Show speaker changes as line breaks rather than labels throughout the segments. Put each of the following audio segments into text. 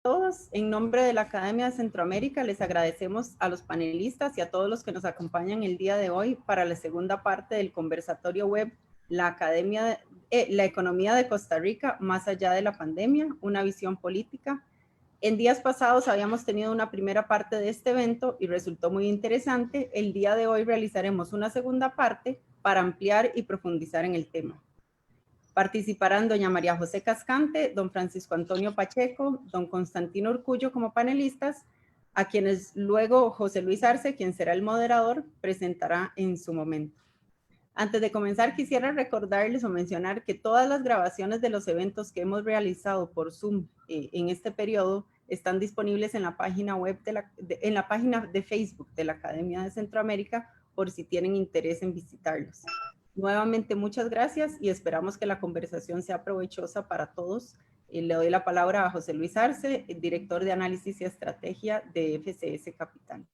todos. En nombre de la Academia de Centroamérica, les agradecemos a los panelistas y a todos los que nos acompañan el día de hoy para la segunda parte del conversatorio web La Economía de Costa Rica, más allá de la pandemia, una visión política. En días pasados habíamos tenido una primera parte de este evento y resultó muy interesante. El día de hoy realizaremos una segunda parte para ampliar y profundizar en el tema. Participarán doña María José Cascante, don Francisco Antonio Pacheco, don Constantino Urcullo como panelistas, a quienes luego José Luis Arce, quien será el moderador, presentará en su momento. Antes de comenzar, quisiera recordarles o mencionar que todas las grabaciones de los eventos que hemos realizado por Zoom en este periodo están disponibles en la página web en la página de Facebook de la Academia de Centroamérica, por si tienen interés en visitarlos. Nuevamente, muchas gracias y esperamos que la conversación sea provechosa para todos. Le doy la palabra a José Luis Arce, el director de Análisis y Estrategia de FCS Capital.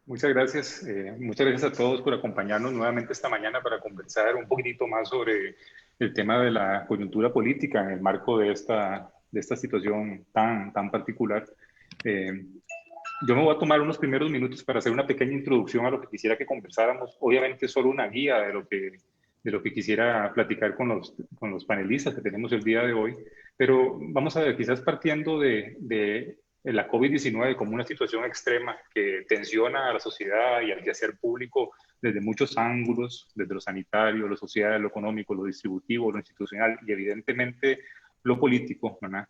Muchas gracias a todos por acompañarnos nuevamente esta mañana para conversar un poquitito más sobre el tema de la coyuntura política en el marco de esta situación tan particular. Yo me voy a tomar unos primeros minutos para hacer una pequeña introducción a lo que quisiera que conversáramos. Obviamente solo una guía de lo que quisiera platicar con los panelistas que tenemos el día de hoy, pero vamos a ver, quizás partiendo de la COVID-19 como una situación extrema que tensiona a la sociedad y al quehacer público desde muchos ángulos, desde lo sanitario, lo social, lo económico, lo distributivo, lo institucional y evidentemente lo político, ¿verdad?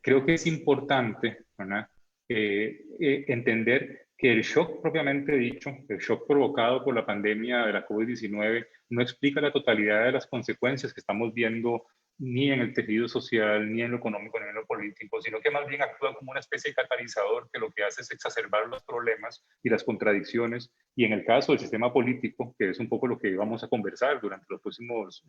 Creo que es importante, ¿verdad? Entender que el shock propiamente dicho, el shock provocado por la pandemia de la COVID-19 no explica la totalidad de las consecuencias que estamos viendo ni en el tejido social, ni en lo económico, ni en lo político, sino que más bien actúa como una especie de catalizador que lo que hace es exacerbar los problemas y las contradicciones. Y en el caso del sistema político, que es un poco lo que vamos a conversar durante los próximos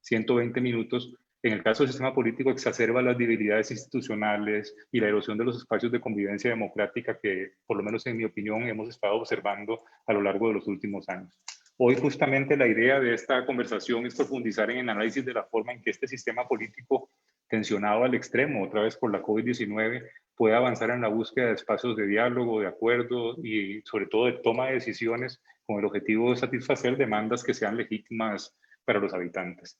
120 minutos, en el caso del sistema político exacerba las debilidades institucionales y la erosión de los espacios de convivencia democrática que, por lo menos en mi opinión, hemos estado observando a lo largo de los últimos años. Hoy justamente la idea de esta conversación es profundizar en el análisis de la forma en que este sistema político tensionado al extremo, otra vez por la COVID-19, puede avanzar en la búsqueda de espacios de diálogo, de acuerdo y sobre todo de toma de decisiones con el objetivo de satisfacer demandas que sean legítimas para los habitantes.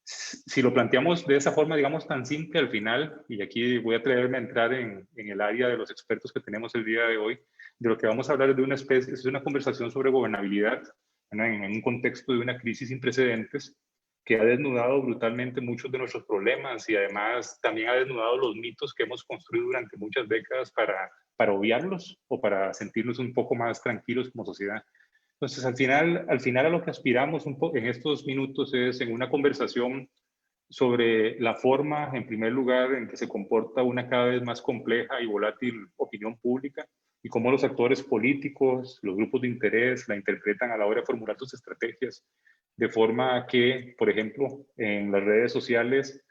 Si lo planteamos de esa forma, digamos, tan simple al final, y aquí voy a atreverme a entrar en el área de los expertos que tenemos el día de hoy, de lo que vamos a hablar es de una conversación sobre gobernabilidad, ¿no? En un contexto de una crisis sin precedentes que ha desnudado brutalmente muchos de nuestros problemas y además también ha desnudado los mitos que hemos construido durante muchas décadas para obviarlos o para sentirnos un poco más tranquilos como sociedad. Entonces, al final a lo que aspiramos un poco en estos minutos es en una conversación sobre la forma, en primer lugar, en que se comporta una cada vez más compleja y volátil opinión pública y cómo los actores políticos, los grupos de interés la interpretan a la hora de formular sus estrategias, de forma que, por ejemplo, en las redes sociales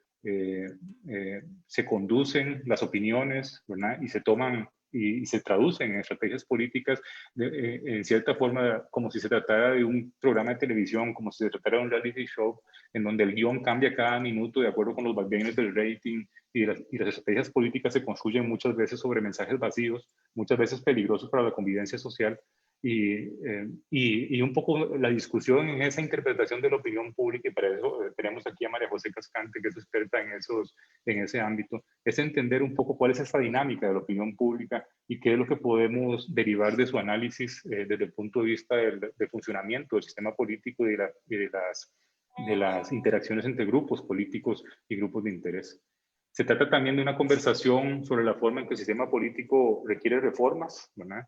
se conducen las opiniones, ¿verdad? Y se toman y se traducen en estrategias políticas en cierta forma como si se tratara de un programa de televisión, como si se tratara de un reality show, en donde el guión cambia cada minuto de acuerdo con los vaivenes del rating y las estrategias políticas se construyen muchas veces sobre mensajes vacíos, muchas veces peligrosos para la convivencia social. Y un poco la discusión en esa interpretación de la opinión pública, y para eso tenemos aquí a María José Cascante, que es experta en ese ámbito, es entender un poco cuál es esa dinámica de la opinión pública y qué es lo que podemos derivar de su análisis desde el punto de vista del funcionamiento del sistema político y de las interacciones entre grupos políticos y grupos de interés. Se trata también de una conversación sobre la forma en que el sistema político requiere reformas, ¿verdad?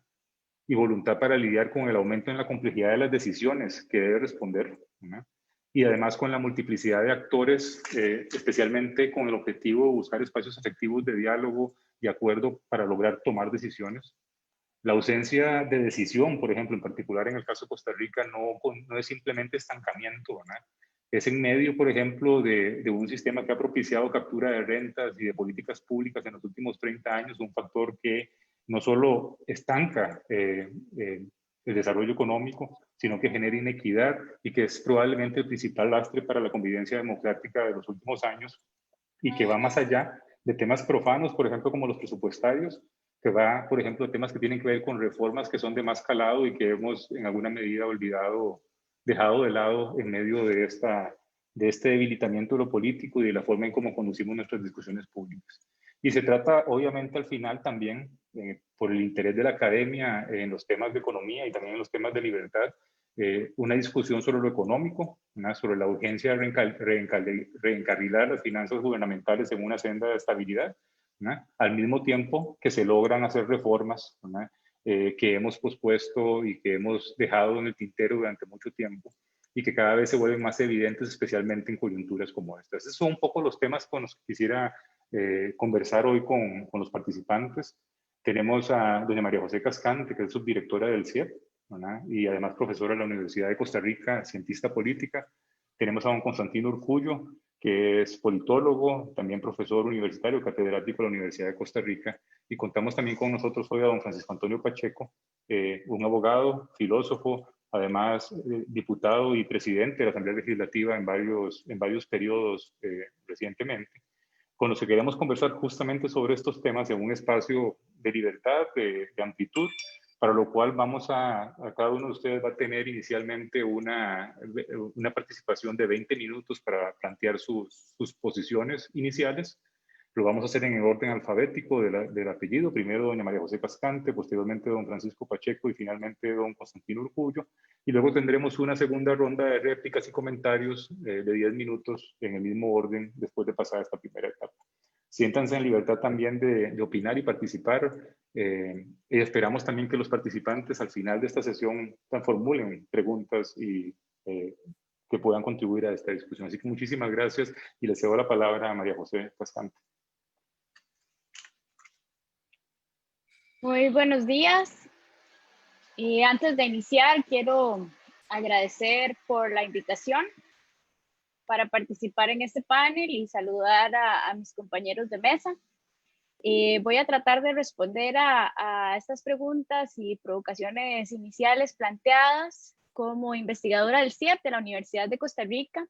Y voluntad para lidiar con el aumento en la complejidad de las decisiones que debe responder, ¿no? Y además con la multiplicidad de actores, especialmente con el objetivo de buscar espacios efectivos de diálogo y acuerdo para lograr tomar decisiones. La ausencia de decisión, por ejemplo, en particular en el caso de Costa Rica, no es simplemente estancamiento, ¿verdad? Es en medio, por ejemplo, de un sistema que ha propiciado captura de rentas y de políticas públicas en los últimos 30 años, un factor que no solo estanca el desarrollo económico, sino que genera inequidad y que es probablemente el principal lastre para la convivencia democrática de los últimos años y que va más allá de temas profanos, por ejemplo, como los presupuestarios, que va, por ejemplo, de temas que tienen que ver con reformas que son de más calado y que hemos en alguna medida dejado de lado en medio de este debilitamiento de lo político y de la forma en cómo conducimos nuestras discusiones públicas. Y se trata, obviamente, al final también, por el interés de la academia en los temas de economía y también en los temas de libertad, una discusión sobre lo económico, ¿no? Sobre la urgencia de reencarrilar las finanzas gubernamentales en una senda de estabilidad, ¿no? Al mismo tiempo que se logran hacer reformas, ¿no? Que hemos pospuesto y que hemos dejado en el tintero durante mucho tiempo y que cada vez se vuelven más evidentes, especialmente en coyunturas como estas. Esos son un poco los temas con los que quisiera conversar hoy con los participantes. Tenemos a doña María José Cascante, que es subdirectora del CIEP, ¿verdad? Y además profesora de la Universidad de Costa Rica, cientista política. Tenemos a don Constantino Urcullo, que es politólogo, también profesor universitario, catedrático de la Universidad de Costa Rica. Y contamos también con nosotros hoy a don Francisco Antonio Pacheco, un abogado, filósofo, además diputado y presidente de la Asamblea Legislativa en varios periodos recientemente, con los que queremos conversar justamente sobre estos temas en un espacio de libertad, de amplitud, para lo cual cada uno de ustedes va a tener inicialmente una participación de 20 minutos para plantear sus posiciones iniciales. Lo vamos a hacer en el orden alfabético del apellido. Primero doña María José Cascante, posteriormente don Francisco Pacheco y finalmente don Constantino Urcullo. Y luego tendremos una segunda ronda de réplicas y comentarios de 10 minutos en el mismo orden después de pasar esta primera etapa. Siéntanse en libertad también de opinar y participar. Y esperamos también que los participantes al final de esta sesión formulen preguntas y que puedan contribuir a esta discusión. Así que muchísimas gracias y le cedo la palabra a María José Cascante.
Muy buenos días. Y antes de iniciar, quiero agradecer por la invitación para participar en este panel y saludar a mis compañeros de mesa. Voy a tratar de responder a estas preguntas y provocaciones iniciales planteadas como investigadora del CIEP de la Universidad de Costa Rica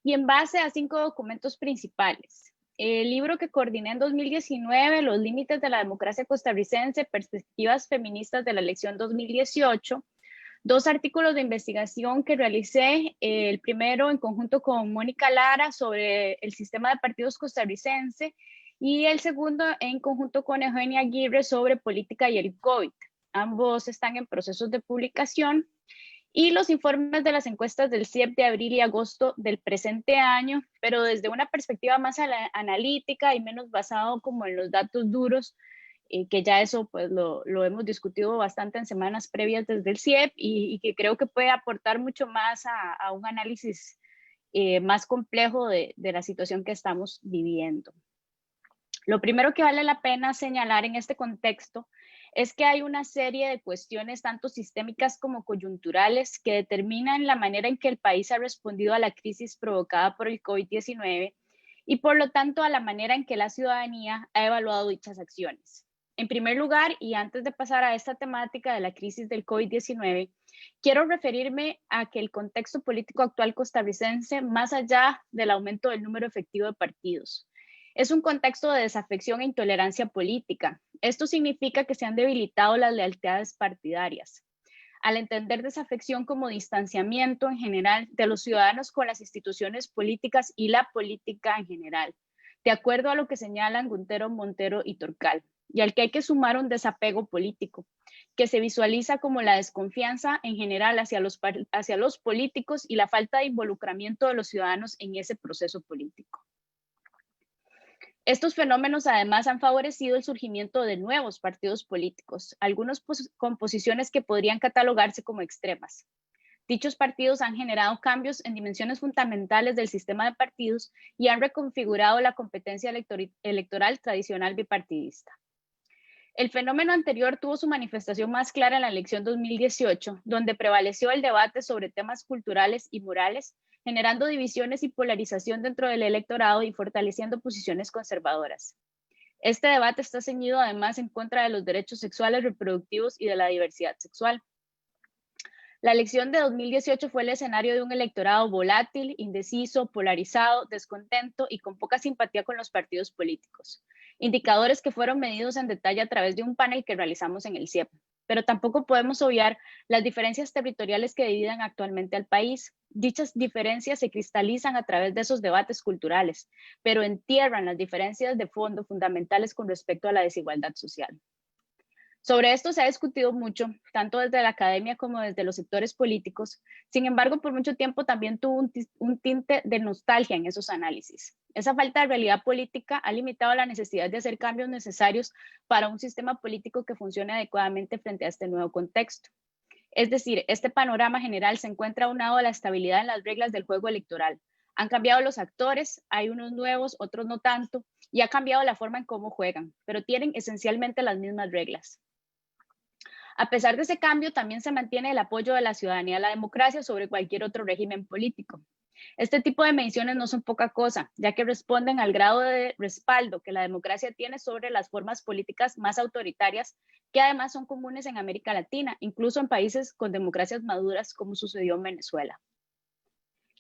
y en base a 5 documentos principales. El libro que coordiné en 2019, Los límites de la democracia costarricense, perspectivas feministas de la elección 2018, 2 artículos de investigación que realicé, el primero en conjunto con Mónica Lara sobre el sistema de partidos costarricense y el segundo en conjunto con Eugenia Aguirre sobre política y el COVID. Ambos están en procesos de publicación. Y los informes de las encuestas del CIEP de abril y agosto del presente año, pero desde una perspectiva más analítica y menos basado como en los datos duros, que ya eso pues lo hemos discutido bastante en semanas previas desde el CIEP y que creo que puede aportar mucho más a un análisis más complejo de la situación que estamos viviendo. Lo primero que vale la pena señalar en este contexto es que hay una serie de cuestiones tanto sistémicas como coyunturales que determinan la manera en que el país ha respondido a la crisis provocada por el COVID-19 y por lo tanto a la manera en que la ciudadanía ha evaluado dichas acciones. En primer lugar, y antes de pasar a esta temática de la crisis del COVID-19, quiero referirme a que el contexto político actual costarricense, más allá del aumento del número efectivo de partidos, es un contexto de desafección e intolerancia política. Esto significa que se han debilitado las lealtades partidarias. Al entender desafección como distanciamiento en general de los ciudadanos con las instituciones políticas y la política en general, de acuerdo a lo que señalan Guntero, Montero y Torcal, y al que hay que sumar un desapego político, que se visualiza como la desconfianza en general hacia los políticos y la falta de involucramiento de los ciudadanos en ese proceso político. Estos fenómenos además han favorecido el surgimiento de nuevos partidos políticos, algunos con posiciones que podrían catalogarse como extremas. Dichos partidos han generado cambios en dimensiones fundamentales del sistema de partidos y han reconfigurado la competencia electoral tradicional bipartidista. El fenómeno anterior tuvo su manifestación más clara en la elección 2018, donde prevaleció el debate sobre temas culturales y morales, generando divisiones y polarización dentro del electorado y fortaleciendo posiciones conservadoras. Este debate está ceñido además en contra de los derechos sexuales reproductivos y de la diversidad sexual. La elección de 2018 fue el escenario de un electorado volátil, indeciso, polarizado, descontento y con poca simpatía con los partidos políticos. Indicadores que fueron medidos en detalle a través de un panel que realizamos en el CIEP. Pero tampoco podemos obviar las diferencias territoriales que dividen actualmente al país. Dichas diferencias se cristalizan a través de esos debates culturales, pero entierran las diferencias de fondo fundamentales con respecto a la desigualdad social. Sobre esto se ha discutido mucho, tanto desde la academia como desde los sectores políticos. Sin embargo, por mucho tiempo también tuvo un tinte de nostalgia en esos análisis. Esa falta de realidad política ha limitado la necesidad de hacer cambios necesarios para un sistema político que funcione adecuadamente frente a este nuevo contexto. Es decir, este panorama general se encuentra aunado a la estabilidad en las reglas del juego electoral. Han cambiado los actores, hay unos nuevos, otros no tanto, y ha cambiado la forma en cómo juegan, pero tienen esencialmente las mismas reglas. A pesar de ese cambio, también se mantiene el apoyo de la ciudadanía a la democracia sobre cualquier otro régimen político. Este tipo de mediciones no son poca cosa, ya que responden al grado de respaldo que la democracia tiene sobre las formas políticas más autoritarias, que además son comunes en América Latina, incluso en países con democracias maduras, como sucedió en Venezuela.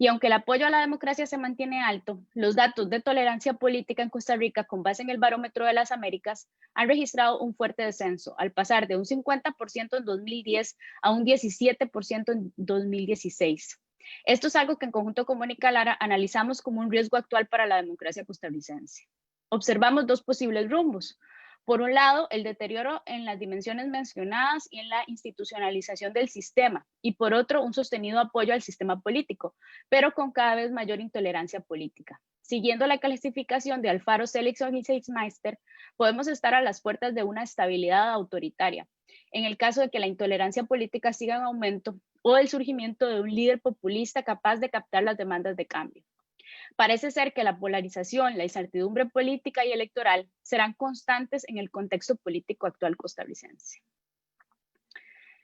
Y aunque el apoyo a la democracia se mantiene alto, los datos de tolerancia política en Costa Rica, con base en el Barómetro de las Américas, han registrado un fuerte descenso, al pasar de un 50% en 2010 a un 17% en 2016. Esto es algo que en conjunto con Mónica Lara analizamos como un riesgo actual para la democracia costarricense. Observamos dos posibles rumbos. Por un lado, el deterioro en las dimensiones mencionadas y en la institucionalización del sistema, y por otro, un sostenido apoyo al sistema político, pero con cada vez mayor intolerancia política. Siguiendo la clasificación de Alfaro, Seligson y Seixmeister, podemos estar a las puertas de una estabilidad autoritaria, en el caso de que la intolerancia política siga en aumento o del surgimiento de un líder populista capaz de captar las demandas de cambio. Parece ser que la polarización, la incertidumbre política y electoral serán constantes en el contexto político actual costarricense.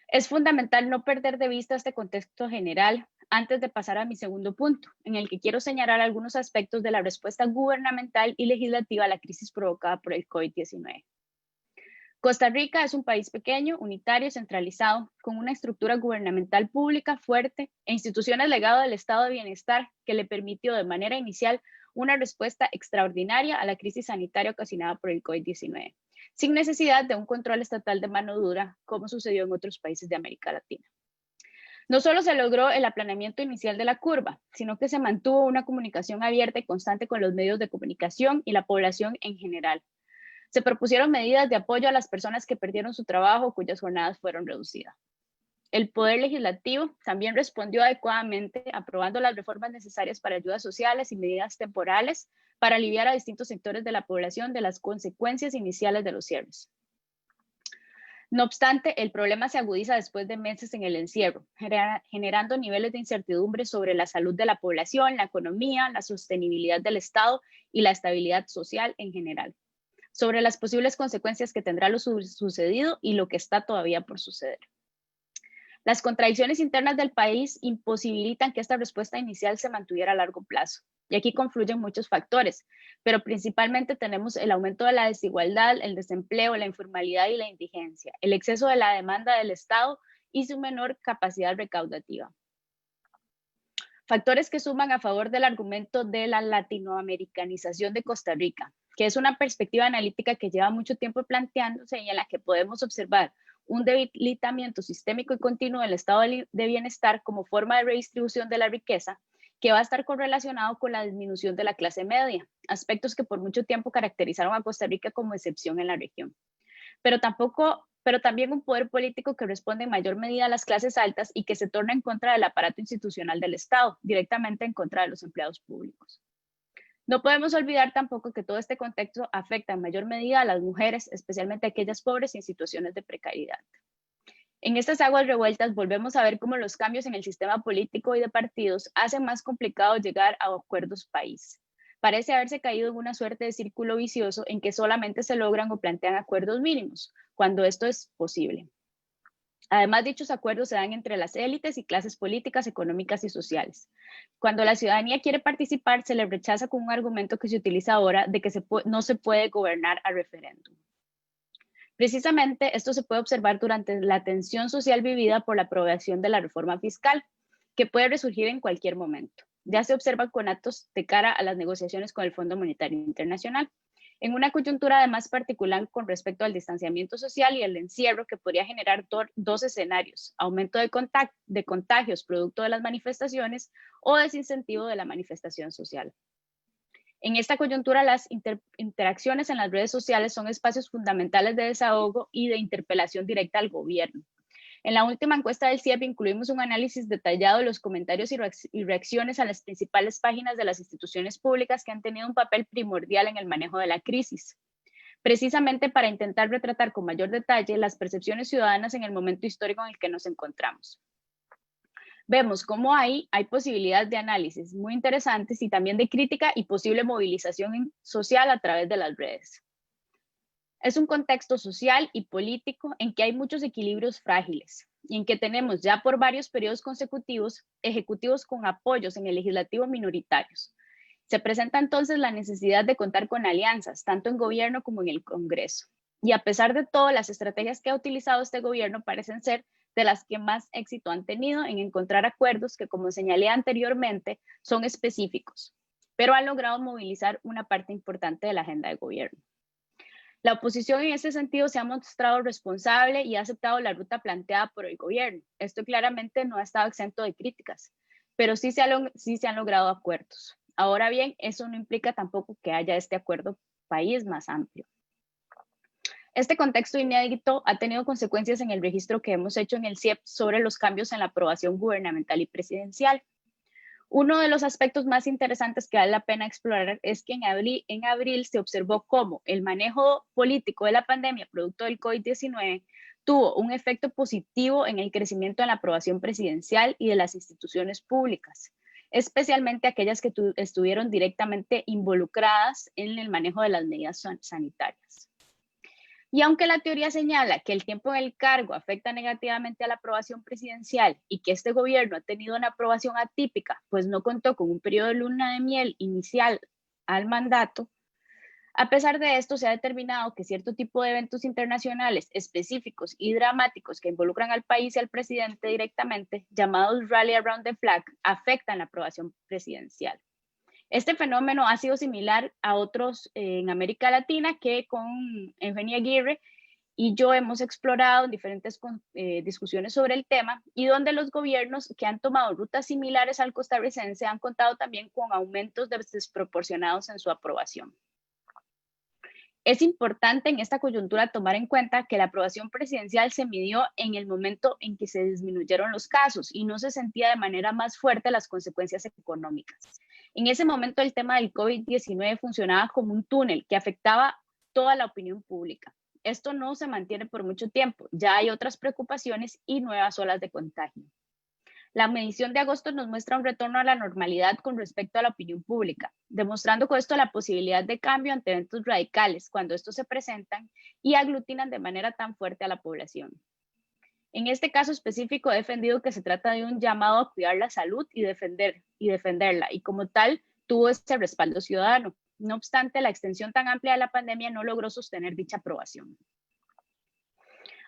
Es fundamental no perder de vista este contexto general antes de pasar a mi segundo punto, en el que quiero señalar algunos aspectos de la respuesta gubernamental y legislativa a la crisis provocada por el COVID-19. Costa Rica es un país pequeño, unitario, centralizado, con una estructura gubernamental pública fuerte e instituciones legado del estado de bienestar que le permitió de manera inicial una respuesta extraordinaria a la crisis sanitaria ocasionada por el COVID-19, sin necesidad de un control estatal de mano dura, como sucedió en otros países de América Latina. No solo se logró el aplanamiento inicial de la curva, sino que se mantuvo una comunicación abierta y constante con los medios de comunicación y la población en general. Se propusieron medidas de apoyo a las personas que perdieron su trabajo o cuyas jornadas fueron reducidas. El Poder Legislativo también respondió adecuadamente, aprobando las reformas necesarias para ayudas sociales y medidas temporales para aliviar a distintos sectores de la población de las consecuencias iniciales de los cierres. No obstante, el problema se agudiza después de meses en el encierro, generando niveles de incertidumbre sobre la salud de la población, la economía, la sostenibilidad del Estado y la estabilidad social en general, sobre las posibles consecuencias que tendrá lo sucedido y lo que está todavía por suceder. Las contradicciones internas del país imposibilitan que esta respuesta inicial se mantuviera a largo plazo. Y aquí confluyen muchos factores, pero principalmente tenemos el aumento de la desigualdad, el desempleo, la informalidad y la indigencia, el exceso de la demanda del Estado y su menor capacidad recaudativa. Factores que suman a favor del argumento de la latinoamericanización de Costa Rica, que es una perspectiva analítica que lleva mucho tiempo planteándose y en la que podemos observar un debilitamiento sistémico y continuo del estado de bienestar como forma de redistribución de la riqueza, que va a estar correlacionado con la disminución de la clase media, aspectos que por mucho tiempo caracterizaron a Costa Rica como excepción en la región. Pero también un poder político que responde en mayor medida a las clases altas y que se torna en contra del aparato institucional del Estado, directamente en contra de los empleados públicos. No podemos olvidar tampoco que todo este contexto afecta en mayor medida a las mujeres, especialmente a aquellas pobres y en situaciones de precariedad. En estas aguas revueltas volvemos a ver cómo los cambios en el sistema político y de partidos hacen más complicado llegar a acuerdos país. Parece haberse caído en una suerte de círculo vicioso en que solamente se logran o plantean acuerdos mínimos, cuando esto es posible. Además, dichos acuerdos se dan entre las élites y clases políticas, económicas y sociales. Cuando la ciudadanía quiere participar, se le rechaza con un argumento que se utiliza ahora de que no se puede gobernar a referéndum. Precisamente esto se puede observar durante la tensión social vivida por la aprobación de la reforma fiscal, que puede resurgir en cualquier momento. Ya se observan con actos de cara a las negociaciones con el Fondo Monetario Internacional, en una coyuntura además particular con respecto al distanciamiento social y el encierro que podría generar dos escenarios: aumento de contagios producto de las manifestaciones o desincentivo de la manifestación social. En esta coyuntura, las interacciones en las redes sociales son espacios fundamentales de desahogo y de interpelación directa al gobierno. En la última encuesta del CIEP incluimos un análisis detallado de los comentarios y reacciones a las principales páginas de las instituciones públicas que han tenido un papel primordial en el manejo de la crisis, precisamente para intentar retratar con mayor detalle las percepciones ciudadanas en el momento histórico en el que nos encontramos. Vemos cómo hay posibilidades de análisis muy interesantes y también de crítica y posible movilización social a través de las redes. Es un contexto social y político en que hay muchos equilibrios frágiles y en que tenemos ya por varios periodos consecutivos ejecutivos con apoyos en el legislativo minoritarios. Se presenta entonces la necesidad de contar con alianzas, tanto en gobierno como en el Congreso. Y a pesar de todo, las estrategias que ha utilizado este gobierno parecen ser de las que más éxito han tenido en encontrar acuerdos que, como señalé anteriormente, son específicos, pero han logrado movilizar una parte importante de la agenda de gobierno. La oposición en ese sentido se ha mostrado responsable y ha aceptado la ruta planteada por el gobierno. Esto claramente no ha estado exento de críticas, pero sí se han logrado acuerdos. Ahora bien, eso no implica tampoco que haya este acuerdo país más amplio. Este contexto inédito ha tenido consecuencias en el registro que hemos hecho en el CIEP sobre los cambios en la aprobación gubernamental y presidencial. Uno de los aspectos más interesantes que vale la pena explorar es que en abril se observó cómo el manejo político de la pandemia producto del COVID-19 tuvo un efecto positivo en el crecimiento de la aprobación presidencial y de las instituciones públicas, especialmente aquellas que estuvieron directamente involucradas en el manejo de las medidas sanitarias. Y aunque la teoría señala que el tiempo en el cargo afecta negativamente a la aprobación presidencial y que este gobierno ha tenido una aprobación atípica, pues no contó con un periodo de luna de miel inicial al mandato, a pesar de esto se ha determinado que cierto tipo de eventos internacionales específicos y dramáticos que involucran al país y al presidente directamente, llamados Rally Around the Flag, afectan la aprobación presidencial. Este fenómeno ha sido similar a otros en América Latina que con Eugenia Aguirre y yo hemos explorado en diferentes discusiones sobre el tema y donde los gobiernos que han tomado rutas similares al costarricense han contado también con aumentos desproporcionados en su aprobación. Es importante en esta coyuntura tomar en cuenta que la aprobación presidencial se midió en el momento en que se disminuyeron los casos y no se sentía de manera más fuerte las consecuencias económicas. En ese momento el tema del COVID-19 funcionaba como un túnel que afectaba toda la opinión pública. Esto no se mantiene por mucho tiempo, ya hay otras preocupaciones y nuevas olas de contagio. La medición de agosto nos muestra un retorno a la normalidad con respecto a la opinión pública, demostrando con esto la posibilidad de cambio ante eventos radicales cuando estos se presentan y aglutinan de manera tan fuerte a la población. En este caso específico he defendido que se trata de un llamado a cuidar la salud y defenderla, y como tal tuvo este respaldo ciudadano. No obstante, la extensión tan amplia de la pandemia no logró sostener dicha aprobación.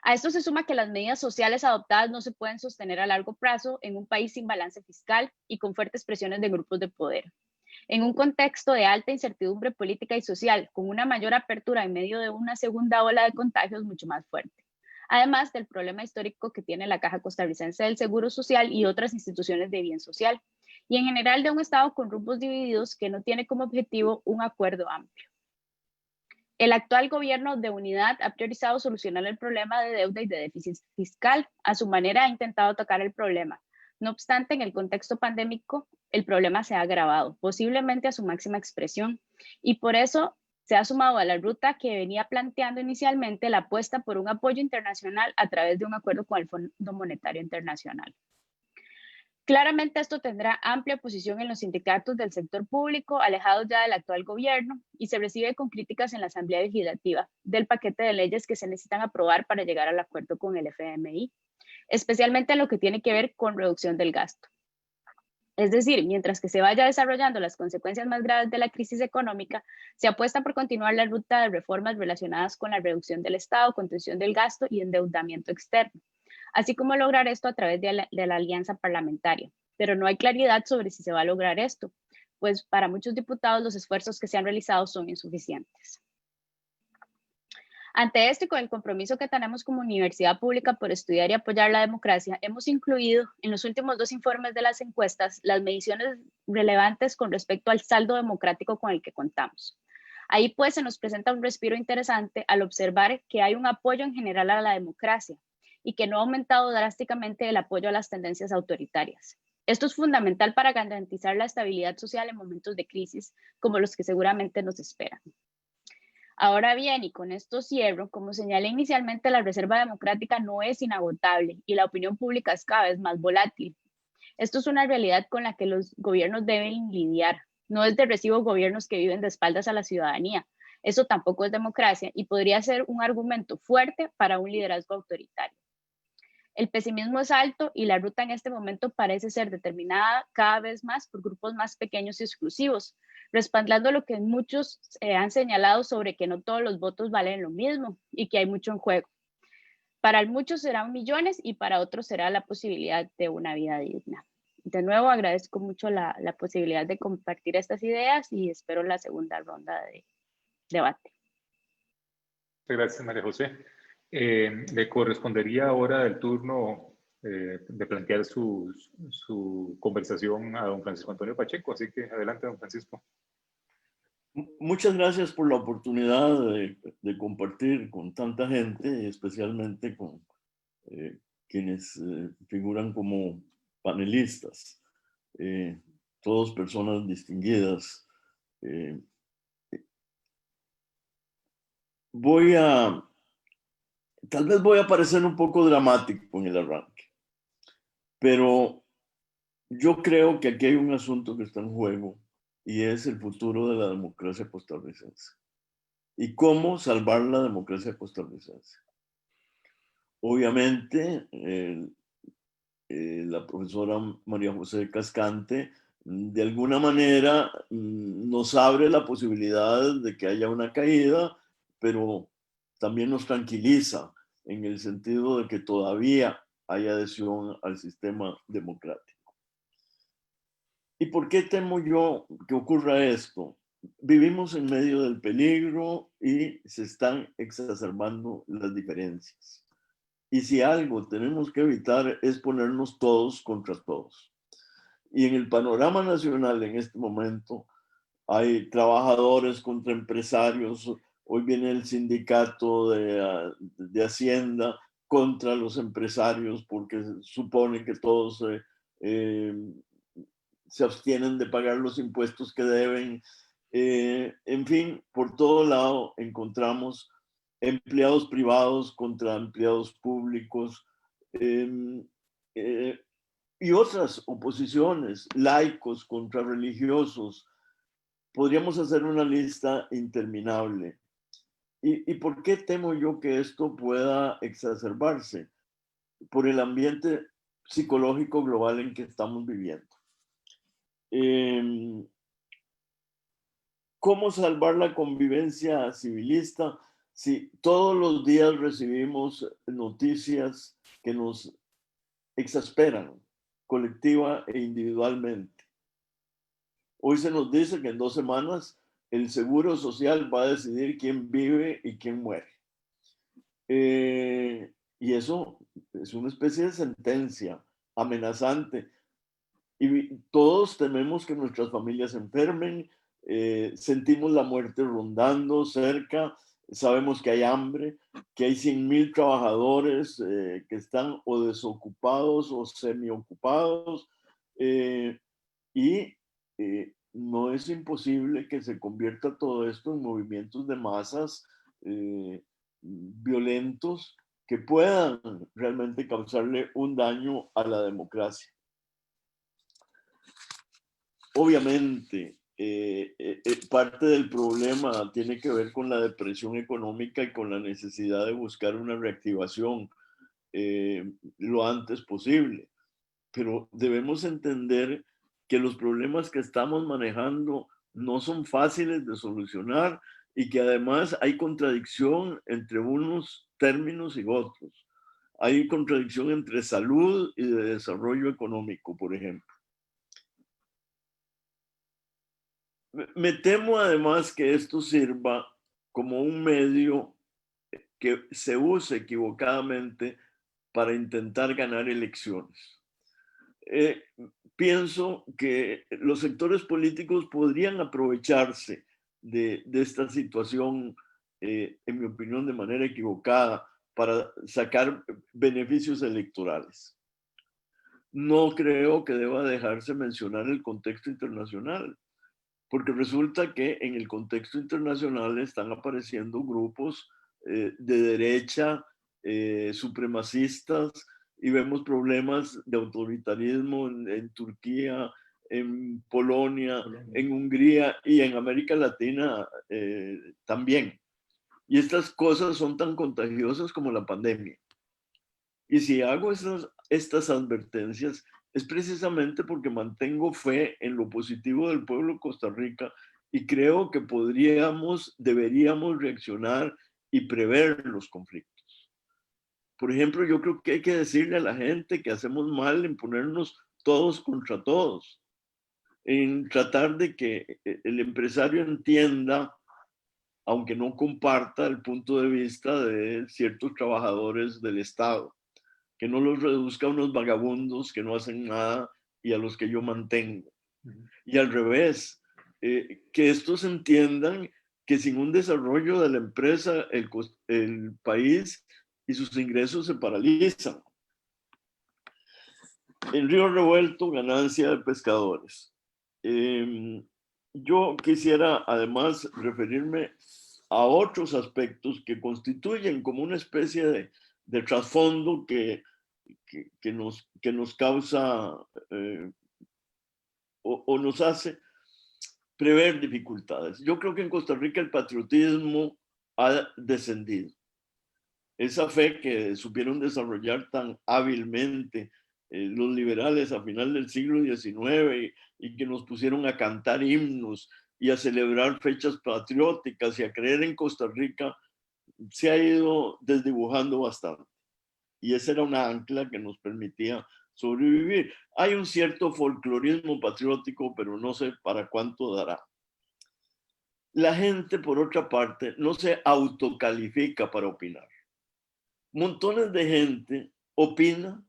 A esto se suma que las medidas sociales adoptadas no se pueden sostener a largo plazo en un país sin balance fiscal y con fuertes presiones de grupos de poder. En un contexto de alta incertidumbre política y social, con una mayor apertura en medio de una segunda ola de contagios mucho más fuerte. Además del problema histórico que tiene la Caja Costarricense del Seguro Social y otras instituciones de bien social, y en general de un Estado con rumbos divididos que no tiene como objetivo un acuerdo amplio. El actual gobierno de unidad ha priorizado solucionar el problema de deuda y de déficit fiscal. A su manera ha intentado atacar el problema. No obstante, en el contexto pandémico, el problema se ha agravado, posiblemente a su máxima expresión, y por eso se ha sumado a la ruta que venía planteando inicialmente la apuesta por un apoyo internacional a través de un acuerdo con el Fondo Monetario Internacional. Claramente esto tendrá amplia oposición en los sindicatos del sector público, alejados ya del actual gobierno, y se recibe con críticas en la Asamblea Legislativa del paquete de leyes que se necesitan aprobar para llegar al acuerdo con el FMI, especialmente en lo que tiene que ver con reducción del gasto. Es decir, mientras que se vaya desarrollando las consecuencias más graves de la crisis económica, se apuesta por continuar la ruta de reformas relacionadas con la reducción del Estado, contención del gasto y endeudamiento externo, así como lograr esto a través de la alianza parlamentaria. Pero no hay claridad sobre si se va a lograr esto, pues para muchos diputados los esfuerzos que se han realizado son insuficientes. Ante esto y con el compromiso que tenemos como universidad pública por estudiar y apoyar la democracia, hemos incluido en los últimos 2 informes de las encuestas las mediciones relevantes con respecto al saldo democrático con el que contamos. Ahí pues se nos presenta un respiro interesante al observar que hay un apoyo en general a la democracia y que no ha aumentado drásticamente el apoyo a las tendencias autoritarias. Esto es fundamental para garantizar la estabilidad social en momentos de crisis como los que seguramente nos esperan. Ahora bien, y con esto cierro, como señalé inicialmente, la reserva democrática no es inagotable y la opinión pública es cada vez más volátil. Esto es una realidad con la que los gobiernos deben lidiar. No es de recibo gobiernos que viven de espaldas a la ciudadanía. Eso tampoco es democracia y podría ser un argumento fuerte para un liderazgo autoritario. El pesimismo es alto y la ruta en este momento parece ser determinada cada vez más por grupos más pequeños y exclusivos, respaldando lo que muchos han señalado sobre que no todos los votos valen lo mismo y que hay mucho en juego. Para muchos serán millones y para otros será la posibilidad de una vida digna. De nuevo, agradezco mucho la posibilidad de compartir estas ideas y espero la segunda ronda de debate.
Gracias, María José. Le correspondería ahora el turno de plantear su conversación a don Francisco Antonio Pacheco, así que adelante, don Francisco.
Muchas gracias por la oportunidad de compartir con tanta gente, especialmente con quienes figuran como panelistas, todos personas distinguidas. Tal vez voy a parecer un poco dramático en el arranque, pero yo creo que aquí hay un asunto que está en juego y es el futuro de la democracia costarricense. ¿Y cómo salvar la democracia costarricense? Obviamente, la profesora María José Cascante de alguna manera nos abre la posibilidad de que haya una caída, pero también nos tranquiliza en el sentido de que todavía hay adhesión al sistema democrático. ¿Y por qué temo yo que ocurra esto? Vivimos en medio del peligro y se están exacerbando las diferencias. Y si algo tenemos que evitar es ponernos todos contra todos. Y en el panorama nacional en este momento hay trabajadores contra empresarios. Hoy viene el sindicato de Hacienda contra los empresarios porque supone que todos se abstienen de pagar los impuestos que deben. En fin, por todo lado encontramos empleados privados contra empleados públicos y otras oposiciones, laicos contra religiosos. Podríamos hacer una lista interminable. ¿Y por qué temo yo que esto pueda exacerbarse? Por el ambiente psicológico global en que estamos viviendo. ¿Cómo salvar la convivencia civilista si todos los días recibimos noticias que nos exasperan colectiva e individualmente? Hoy se nos dice que en 2 semanas el Seguro Social va a decidir quién vive y quién muere. Y eso es una especie de sentencia amenazante. Y todos tememos que nuestras familias se enfermen, sentimos la muerte rondando cerca, sabemos que hay hambre, que hay 100,000 trabajadores que están o desocupados o semiocupados, y no es imposible que se convierta todo esto en movimientos de masas violentos que puedan realmente causarle un daño a la democracia. Obviamente, parte del problema tiene que ver con la depresión económica y con la necesidad de buscar una reactivación lo antes posible. Pero debemos entender que los problemas que estamos manejando no son fáciles de solucionar y que además hay contradicción entre unos términos y otros. Hay contradicción entre salud y de desarrollo económico, por ejemplo. Me temo además que esto sirva como un medio que se use equivocadamente para intentar ganar elecciones. Pienso que los sectores políticos podrían aprovecharse de esta situación, en mi opinión, de manera equivocada para sacar beneficios electorales. No creo que deba dejarse mencionar el contexto internacional, porque resulta que en el contexto internacional están apareciendo grupos de derecha, supremacistas, y vemos problemas de autoritarismo en Turquía, en Polonia, en Hungría y en América Latina también. Y estas cosas son tan contagiosas como la pandemia. Y si hago estas advertencias es precisamente porque mantengo fe en lo positivo del pueblo de Costa Rica y creo que deberíamos reaccionar y prever los conflictos. Por ejemplo, yo creo que hay que decirle a la gente que hacemos mal en ponernos todos contra todos, en tratar de que el empresario entienda, aunque no comparta el punto de vista de ciertos trabajadores del Estado, que no los reduzca a unos vagabundos que no hacen nada y a los que yo mantengo. Y al revés, que estos entiendan que sin un desarrollo de la empresa, el país y sus ingresos se paralizan. El río revuelto, ganancia de pescadores. Yo quisiera además referirme a otros aspectos que constituyen como una especie de trasfondo que nos causa o nos hace prever dificultades. Yo creo que en Costa Rica el patriotismo ha descendido. Esa fe que supieron desarrollar tan hábilmente los liberales a final del siglo XIX y que nos pusieron a cantar himnos y a celebrar fechas patrióticas y a creer en Costa Rica, se ha ido desdibujando bastante. Y esa era una ancla que nos permitía sobrevivir. Hay un cierto folclorismo patriótico, pero no sé para cuánto dará. La gente, por otra parte, no se autocalifica para opinar. Montones de gente opina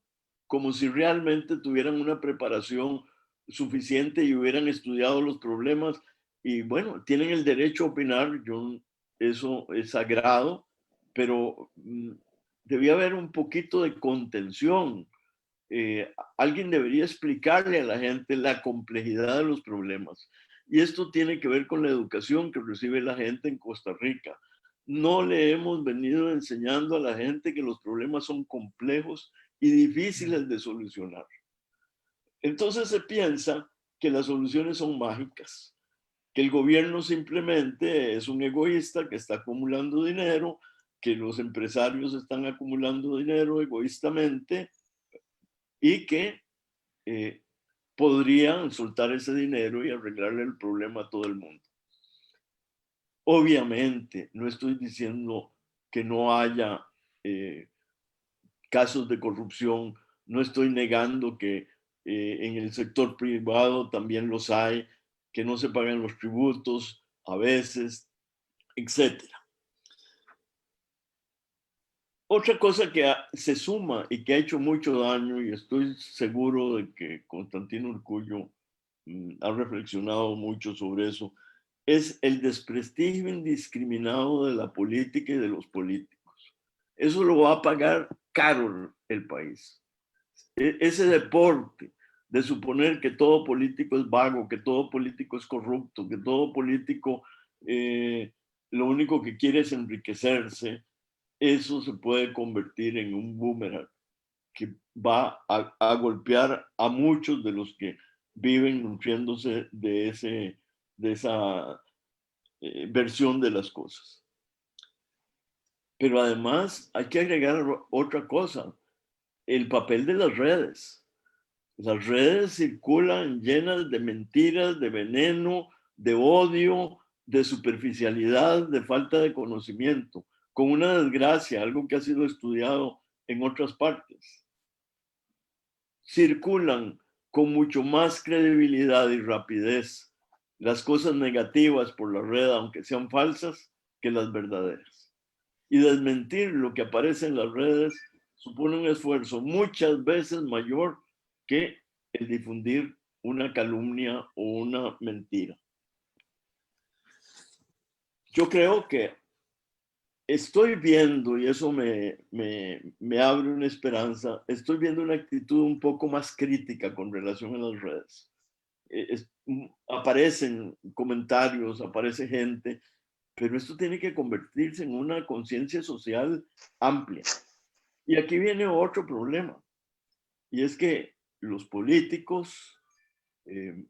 como si realmente tuvieran una preparación suficiente y hubieran estudiado los problemas y bueno, tienen el derecho a opinar, eso es sagrado, pero debía haber un poquito de contención. Alguien debería explicarle a la gente la complejidad de los problemas. Y esto tiene que ver con la educación que recibe la gente en Costa Rica. No le hemos venido enseñando a la gente que los problemas son complejos y difíciles de solucionar. Entonces se piensa que las soluciones son mágicas, que el gobierno simplemente es un egoísta que está acumulando dinero, que los empresarios están acumulando dinero egoístamente y que podrían soltar ese dinero y arreglarle el problema a todo el mundo. Obviamente, no estoy diciendo que no haya casos de corrupción, no estoy negando que en el sector privado también los hay, que no se pagan los tributos a veces, etc. Otra cosa que se suma y que ha hecho mucho daño, y estoy seguro de que Constantino Urkullu ha reflexionado mucho sobre eso, es el desprestigio indiscriminado de la política y de los políticos. Eso lo va a pagar caro el país. Ese deporte de suponer que todo político es vago, que todo político es corrupto, que todo político lo único que quiere es enriquecerse, eso se puede convertir en un boomerang que va a golpear a muchos de los que viven nutriéndose de esa versión de las cosas. Pero además hay que agregar otra cosa, el papel de las redes. Las redes circulan llenas de mentiras, de veneno, de odio, de superficialidad, de falta de conocimiento, con una desgracia, algo que ha sido estudiado en otras partes. Circulan con mucho más credibilidad y rapidez las cosas negativas por la red, aunque sean falsas, que las verdaderas. Y desmentir lo que aparece en las redes supone un esfuerzo muchas veces mayor que el difundir una calumnia o una mentira. Yo creo que estoy viendo, y eso me abre una esperanza, estoy viendo una actitud un poco más crítica con relación a las redes. Aparecen comentarios, aparece gente, pero esto tiene que convertirse en una conciencia social amplia. Y aquí viene otro problema, y es que los políticos,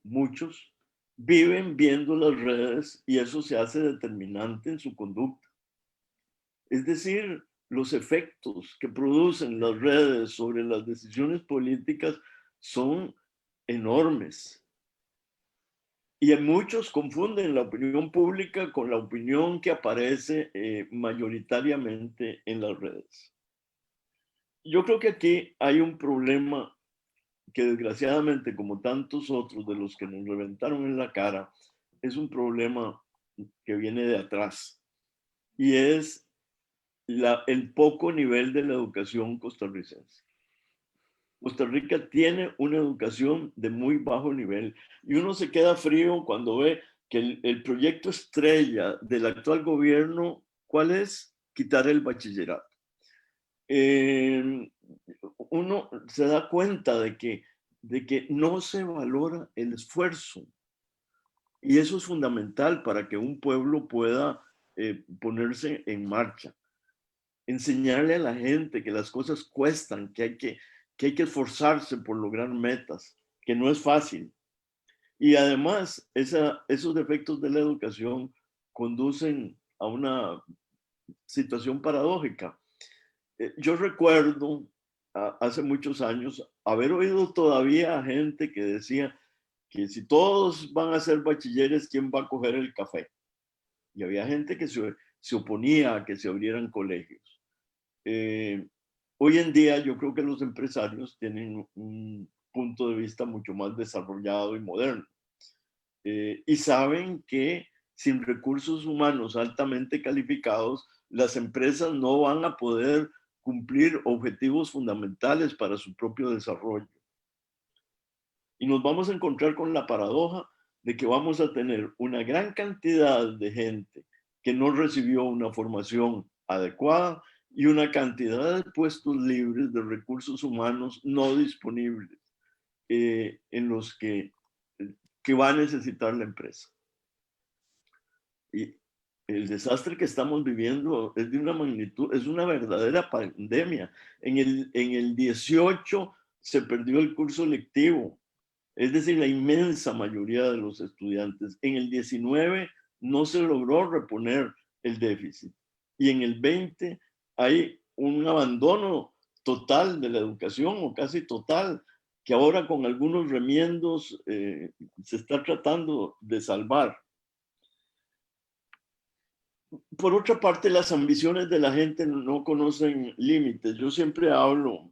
muchos, viven viendo las redes y eso se hace determinante en su conducta. Es decir, los efectos que producen las redes sobre las decisiones políticas son enormes. Y muchos confunden la opinión pública con la opinión que aparece mayoritariamente en las redes. Yo creo que aquí hay un problema que desgraciadamente, como tantos otros de los que nos reventaron en la cara, es un problema que viene de atrás. Y es el poco nivel de la educación costarricense. Costa Rica tiene una educación de muy bajo nivel y uno se queda frío cuando ve que el proyecto estrella del actual gobierno, ¿cuál es? Quitar el bachillerato. Uno se da cuenta de que no se valora el esfuerzo y eso es fundamental para que un pueblo pueda ponerse en marcha. Enseñarle a la gente que las cosas cuestan, que hay que esforzarse por lograr metas, que no es fácil. Y además, esos defectos de la educación conducen a una situación paradójica. Yo recuerdo hace muchos años haber oído todavía a gente que decía que si todos van a ser bachilleres, ¿quién va a coger el café? Y había gente que se oponía a que se abrieran colegios. Hoy en día yo creo que los empresarios tienen un punto de vista mucho más desarrollado y moderno y saben que sin recursos humanos altamente calificados, las empresas no van a poder cumplir objetivos fundamentales para su propio desarrollo. Y nos vamos a encontrar con la paradoja de que vamos a tener una gran cantidad de gente que no recibió una formación adecuada y una cantidad de puestos libres de recursos humanos no disponibles en los que va a necesitar la empresa. Y el desastre que estamos viviendo es de una magnitud, es una verdadera pandemia. En el 18 se perdió el curso lectivo, es decir, la inmensa mayoría de los estudiantes. En el 19 no se logró reponer el déficit. Y en el 20 hay un abandono total de la educación o casi total, que ahora con algunos remiendos se está tratando de salvar. Por otra parte, las ambiciones de la gente no conocen límites. Yo siempre hablo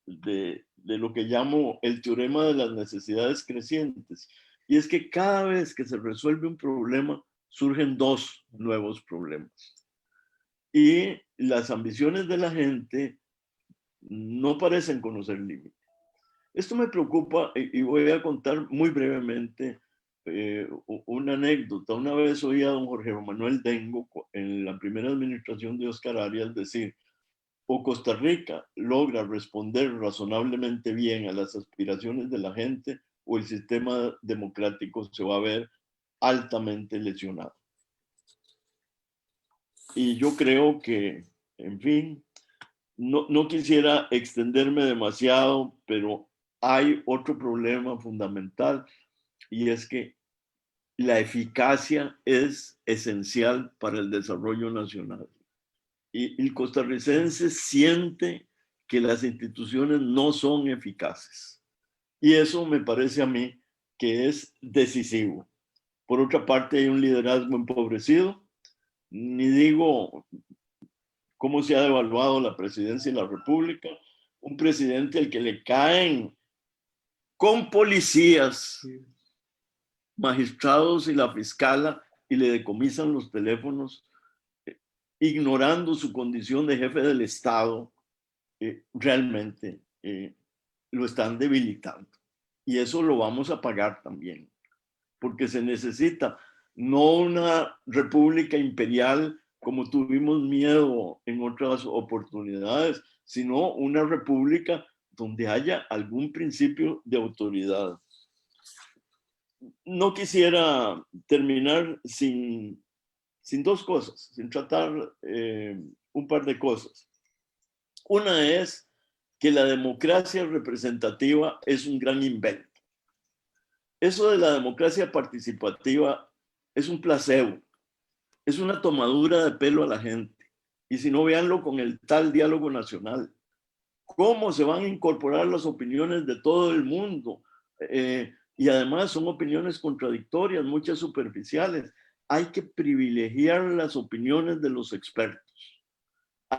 de lo que llamo el teorema de las necesidades crecientes. Y es que cada vez que se resuelve un problema, surgen dos nuevos problemas. Y las ambiciones de la gente no parecen conocer límites. Esto me preocupa y voy a contar muy brevemente una anécdota. Una vez oí a don Jorge Manuel Dengo en la primera administración de Oscar Arias decir: o Costa Rica logra responder razonablemente bien a las aspiraciones de la gente, o el sistema democrático se va a ver altamente lesionado. Y yo creo que, en fin, no quisiera extenderme demasiado, pero hay otro problema fundamental y es que la eficacia es esencial para el desarrollo nacional. Y el costarricense siente que las instituciones no son eficaces. Y eso me parece a mí que es decisivo. Por otra parte, hay un liderazgo empobrecido. Ni digo cómo se ha devaluado la presidencia de la República. Un presidente al que le caen con policías, magistrados y la fiscala y le decomisan los teléfonos, ignorando su condición de jefe del Estado, realmente lo están debilitando. Y eso lo vamos a pagar también, porque se necesita no una república imperial como tuvimos miedo en otras oportunidades, sino una república donde haya algún principio de autoridad. No quisiera terminar sin dos cosas, sin tratar un par de cosas. Una es que la democracia representativa es un gran invento. Eso de la democracia participativa es un placebo, es una tomadura de pelo a la gente. Y si no, véanlo con el tal diálogo nacional. ¿Cómo se van a incorporar las opiniones de todo el mundo? Y además son opiniones contradictorias, muchas superficiales. Hay que privilegiar las opiniones de los expertos.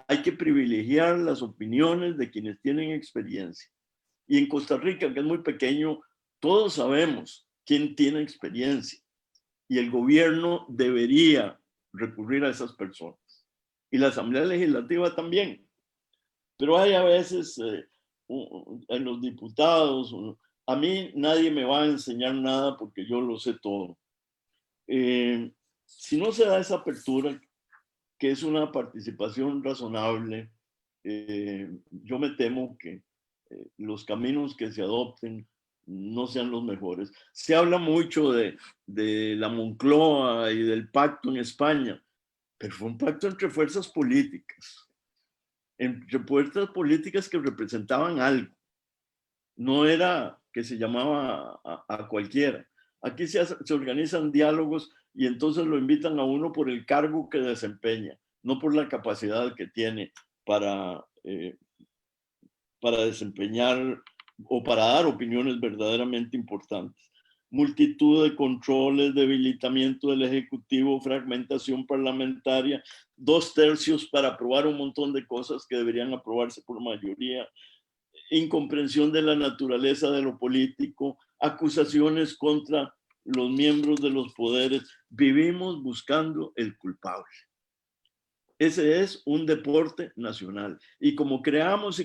Hay que privilegiar las opiniones de quienes tienen experiencia. Y en Costa Rica, que es muy pequeño, todos sabemos quién tiene experiencia. Y el gobierno debería recurrir a esas personas. Y la Asamblea Legislativa también. Pero hay a veces en los diputados, a mí nadie me va a enseñar nada porque yo lo sé todo. Si no se da esa apertura, que es una participación razonable, yo me temo que los caminos que se adopten no sean los mejores. Se habla mucho de la Moncloa y del pacto en España, pero fue un pacto entre fuerzas políticas, que representaban algo. No era que se llamaba a cualquiera. Aquí se organizan diálogos y entonces lo invitan a uno por el cargo que desempeña, no por la capacidad que tiene para desempeñar o para dar opiniones verdaderamente importantes. Multitud de controles, debilitamiento del Ejecutivo, fragmentación parlamentaria, 2/3 para aprobar un montón de cosas que deberían aprobarse por mayoría, incomprensión de la naturaleza de lo político, acusaciones contra los miembros de los poderes. Vivimos buscando el culpable. Ese es un deporte nacional. Y como creamos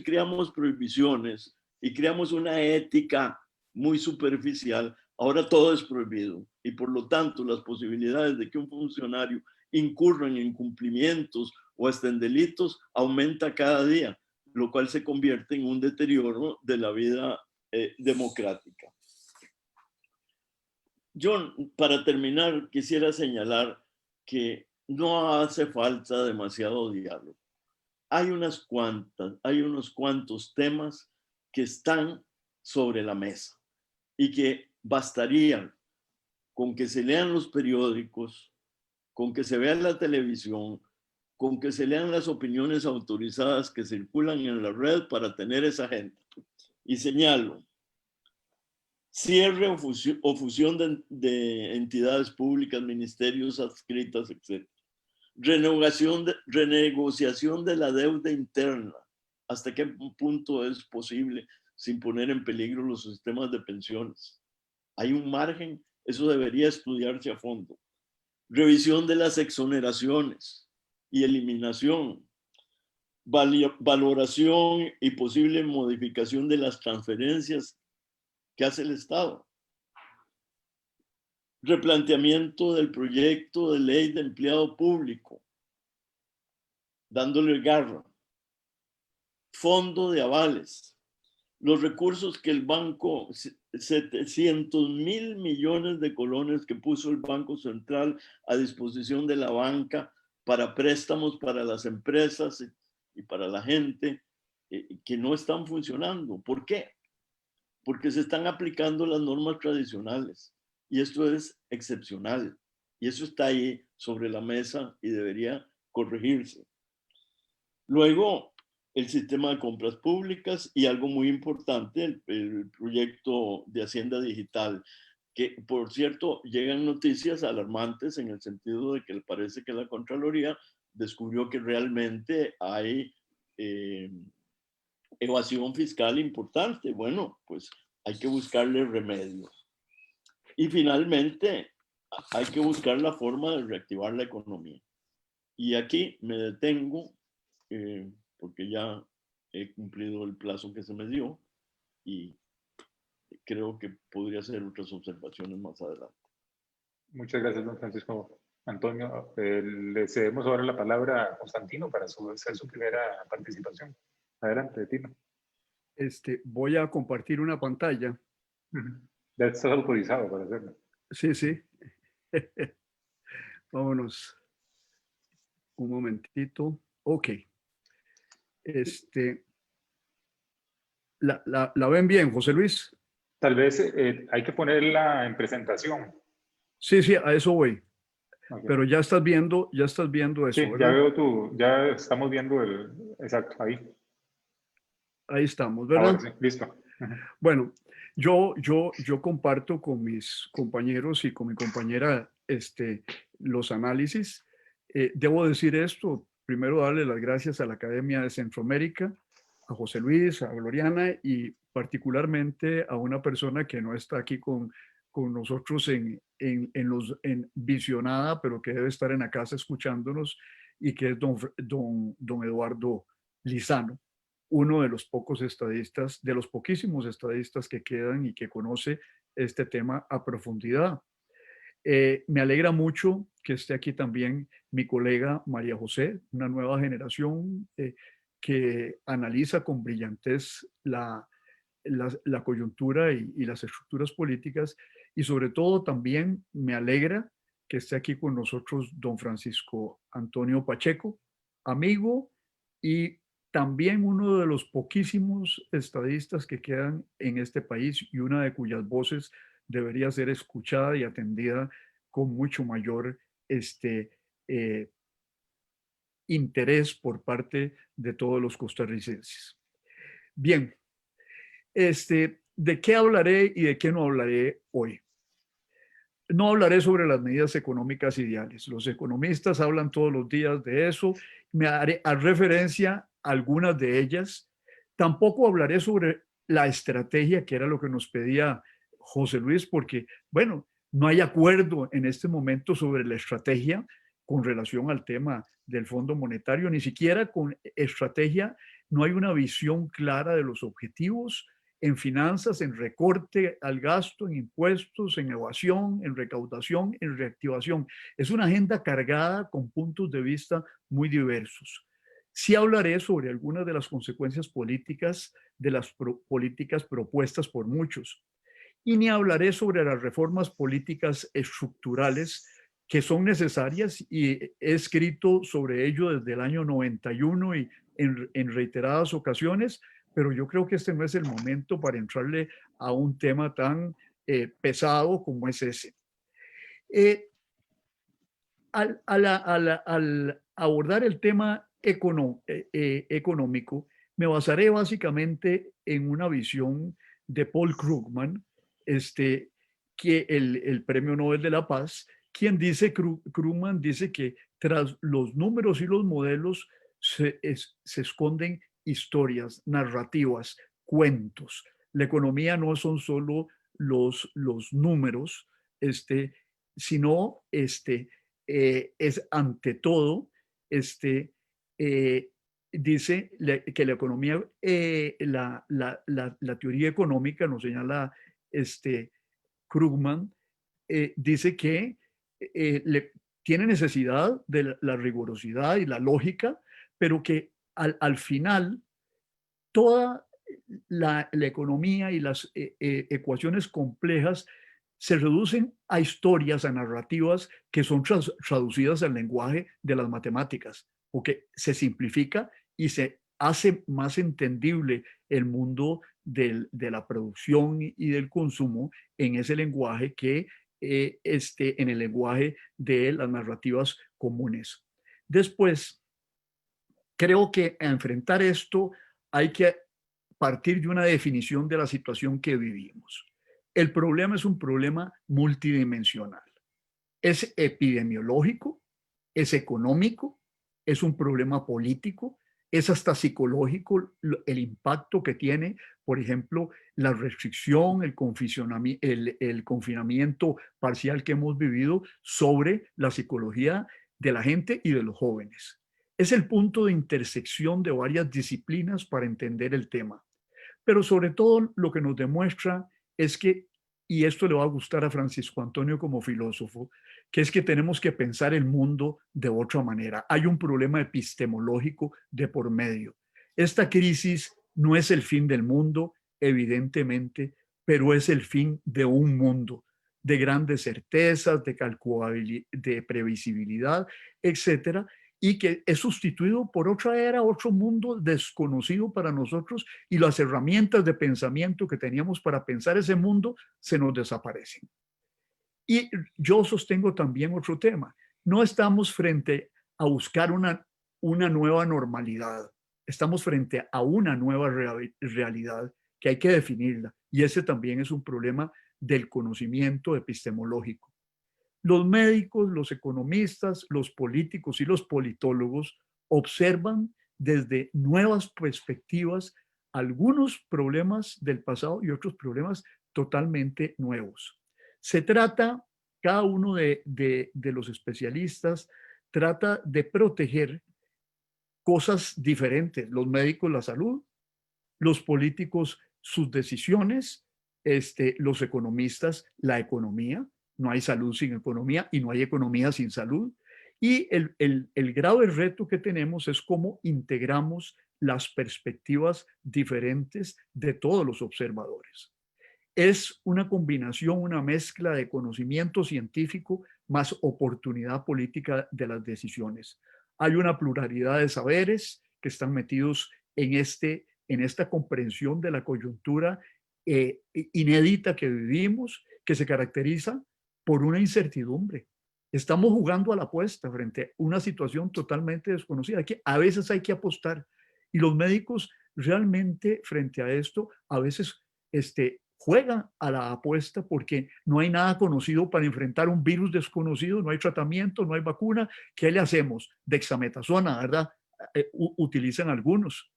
prohibiciones y creamos una ética muy superficial, ahora todo es prohibido. Y por lo tanto, las posibilidades de que un funcionario incurra en incumplimientos o hasta en delitos aumenta cada día, lo cual se convierte en un deterioro de la vida democrática. Yo, para terminar, quisiera señalar que no hace falta demasiado diálogo. Hay unos cuantos temas que están sobre la mesa y que bastarían con que se lean los periódicos, con que se vea la televisión, con que se lean las opiniones autorizadas que circulan en la red para tener esa gente. Y señalo, cierre o fusión de entidades públicas, ministerios adscritas, etc. Renegociación de la deuda interna. ¿Hasta qué punto es posible sin poner en peligro los sistemas de pensiones? Hay un margen, eso debería estudiarse a fondo. Revisión de las exoneraciones y eliminación. Valoración y posible modificación de las transferencias que hace el Estado. Replanteamiento del proyecto de ley de empleado público, dándole garra. Fondo de avales. Los recursos que el banco, 700.000 millones de colones que puso el Banco Central a disposición de la banca para préstamos para las empresas y para la gente, que no están funcionando. ¿Por qué? Porque se están aplicando las normas tradicionales y esto es excepcional y eso está ahí sobre la mesa y debería corregirse. Luego, el sistema de compras públicas y algo muy importante, el proyecto de Hacienda Digital, que por cierto llegan noticias alarmantes en el sentido de que parece que la Contraloría descubrió que realmente hay evasión fiscal importante. Bueno, pues hay que buscarle remedios. Y finalmente, hay que buscar la forma de reactivar la economía. Y aquí me detengo porque ya he cumplido el plazo que se me dio y creo que podría hacer otras observaciones más adelante.
Muchas gracias, don Francisco Antonio. Le cedemos ahora la palabra a Constantino para hacer su primera participación. Adelante, Tino.
Voy a compartir una pantalla.
Ya estás autorizado para hacerlo.
Sí, sí. Vámonos. Un momentito. Ok. ¿La ven bien, José Luis?
Tal vez hay que ponerla en presentación.
Sí, sí, a eso voy.
Okay.
Pero ya estás viendo eso,
sí,
¿verdad?
Ya veo ya estamos viendo exacto, ahí.
Ahí estamos, ¿verdad?
Ahora sí, listo.
Bueno, yo comparto con mis compañeros y con mi compañera los análisis. Debo decir esto, primero darle las gracias a la Academia de Centroamérica, a José Luis, a Gloriana y particularmente a una persona que no está aquí con nosotros en visionada, pero que debe estar en la casa escuchándonos, y que es don Eduardo Lizano, uno de los pocos estadistas, de los poquísimos estadistas que quedan y que conoce este tema a profundidad. Me alegra mucho que esté aquí también mi colega María José, una nueva generación que analiza con brillantez la coyuntura y las estructuras políticas, y sobre todo también me alegra que esté aquí con nosotros don Francisco Antonio Pacheco, amigo y también uno de los poquísimos estadistas que quedan en este país y una de cuyas voces debería ser escuchada y atendida con mucho mayor interés por parte de todos los costarricenses. Bien, ¿de qué hablaré y de qué no hablaré hoy? No hablaré sobre las medidas económicas ideales. Los economistas hablan todos los días de eso. Me haré a referencia a algunas de ellas. Tampoco hablaré sobre la estrategia, que era lo que nos pedía José Luis, porque, bueno, no hay acuerdo en este momento sobre la estrategia con relación al tema del Fondo Monetario, ni siquiera con estrategia, no hay una visión clara de los objetivos en finanzas, en recorte al gasto, en impuestos, en evasión, en recaudación, en reactivación. Es una agenda cargada con puntos de vista muy diversos. Sí hablaré sobre algunas de las consecuencias políticas de las políticas propuestas por muchos. Y ni hablaré sobre las reformas políticas estructurales que son necesarias, y he escrito sobre ello desde el año 91 y en reiteradas ocasiones, pero yo creo que este no es el momento para entrarle a un tema tan pesado como es ese. Al abordar el tema económico, me basaré básicamente en una visión de Paul Krugman, que el Premio Nobel de la Paz, quien dice, Krugman dice que tras los números y los modelos se esconden historias, narrativas, cuentos. La economía no son solo los números, sino es ante todo, dice que la economía, la teoría económica, nos señala Krugman, dice que tiene necesidad de la rigurosidad y la lógica, pero que al final toda la economía y las ecuaciones complejas se reducen a historias, a narrativas que son traducidas al lenguaje de las matemáticas, porque se simplifica y se hace más entendible el mundo de la producción y del consumo en ese lenguaje que en el lenguaje de las narrativas comunes. Después, Creo que a enfrentar esto hay que partir de una definición de la situación que vivimos. El problema es un problema multidimensional. Es epidemiológico, es económico, es un problema político, es hasta psicológico el impacto que tiene, por ejemplo, la restricción, el confinamiento parcial que hemos vivido sobre la psicología de la gente y de los jóvenes. Es el punto de intersección de varias disciplinas para entender el tema. Pero sobre todo lo que nos demuestra es que, y esto le va a gustar a Francisco Antonio como filósofo, que es que tenemos que pensar el mundo de otra manera. Hay un problema epistemológico de por medio. Esta crisis no es el fin del mundo, evidentemente, pero es el fin de un mundo de grandes certezas, de calculabilidad, de previsibilidad, etcétera, y que es sustituido por otra era, otro mundo desconocido para nosotros, y las herramientas de pensamiento que teníamos para pensar ese mundo se nos desaparecen. Y yo sostengo también otro tema. No estamos frente a buscar una nueva normalidad. Estamos frente a una nueva realidad que hay que definirla. Y ese también es un problema del conocimiento epistemológico. Los médicos, los economistas, los políticos y los politólogos observan desde nuevas perspectivas algunos problemas del pasado y otros problemas totalmente nuevos. Se trata, cada uno de los especialistas trata de proteger cosas diferentes. Los médicos, la salud; los políticos, sus decisiones; los economistas, la economía. No hay salud sin economía y no hay economía sin salud. Y el grave reto que tenemos es cómo integramos las perspectivas diferentes de todos los observadores. Es una combinación, una mezcla de conocimiento científico más oportunidad política de las decisiones. Hay una pluralidad de saberes que están metidos en esta comprensión de la coyuntura inédita que vivimos, que se caracteriza por una incertidumbre. Estamos jugando a la apuesta frente a una situación totalmente desconocida. A veces hay que apostar, y los médicos realmente frente a esto a veces juegan a la apuesta, porque no hay nada conocido para enfrentar un virus desconocido, no hay tratamiento, no hay vacuna. ¿Qué le hacemos? Dexametasona, ¿verdad? Utilizan algunos.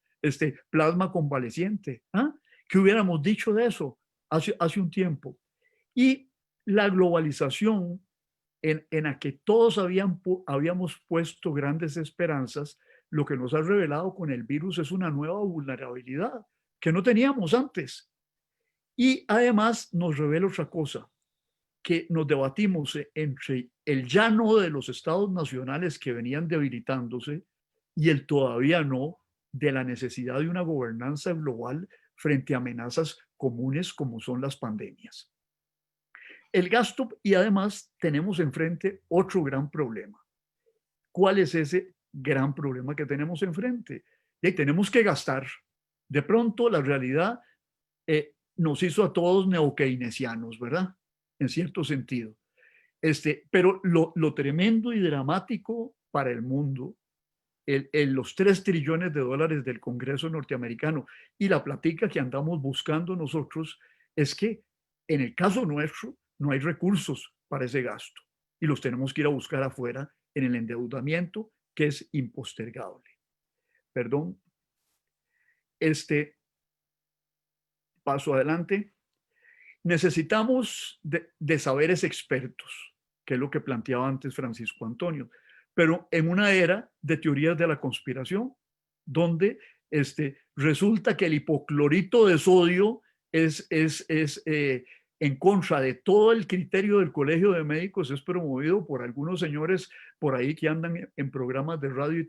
Plasma convaleciente. ¿Ah? ¿Qué hubiéramos dicho de eso hace un tiempo? Y la globalización en la que todos habíamos puesto grandes esperanzas, lo que nos ha revelado con el virus es una nueva vulnerabilidad que no teníamos antes. Y además nos revela otra cosa, que nos debatimos entre el ya no de los estados nacionales que venían debilitándose y el todavía no de la necesidad de una gobernanza global frente a amenazas comunes como son las pandemias. El gasto, y además tenemos enfrente otro gran problema. ¿Cuál es ese gran problema que tenemos enfrente? Y tenemos que gastar. De pronto la realidad nos hizo a todos neokeynesianos, ¿verdad? En cierto sentido. Pero lo tremendo y dramático para el mundo, los 3 trillones de dólares del Congreso norteamericano y la platica que andamos buscando nosotros, es que en el caso nuestro no hay recursos para ese gasto y los tenemos que ir a buscar afuera en el endeudamiento, que es impostergable. Perdón. Paso adelante. Necesitamos de saberes expertos, que es lo que planteaba antes Francisco Antonio, pero en una era de teorías de la conspiración, donde resulta que el hipoclorito de sodio es en contra de todo el criterio del Colegio de Médicos, es promovido por algunos señores por ahí que andan en programas de radio y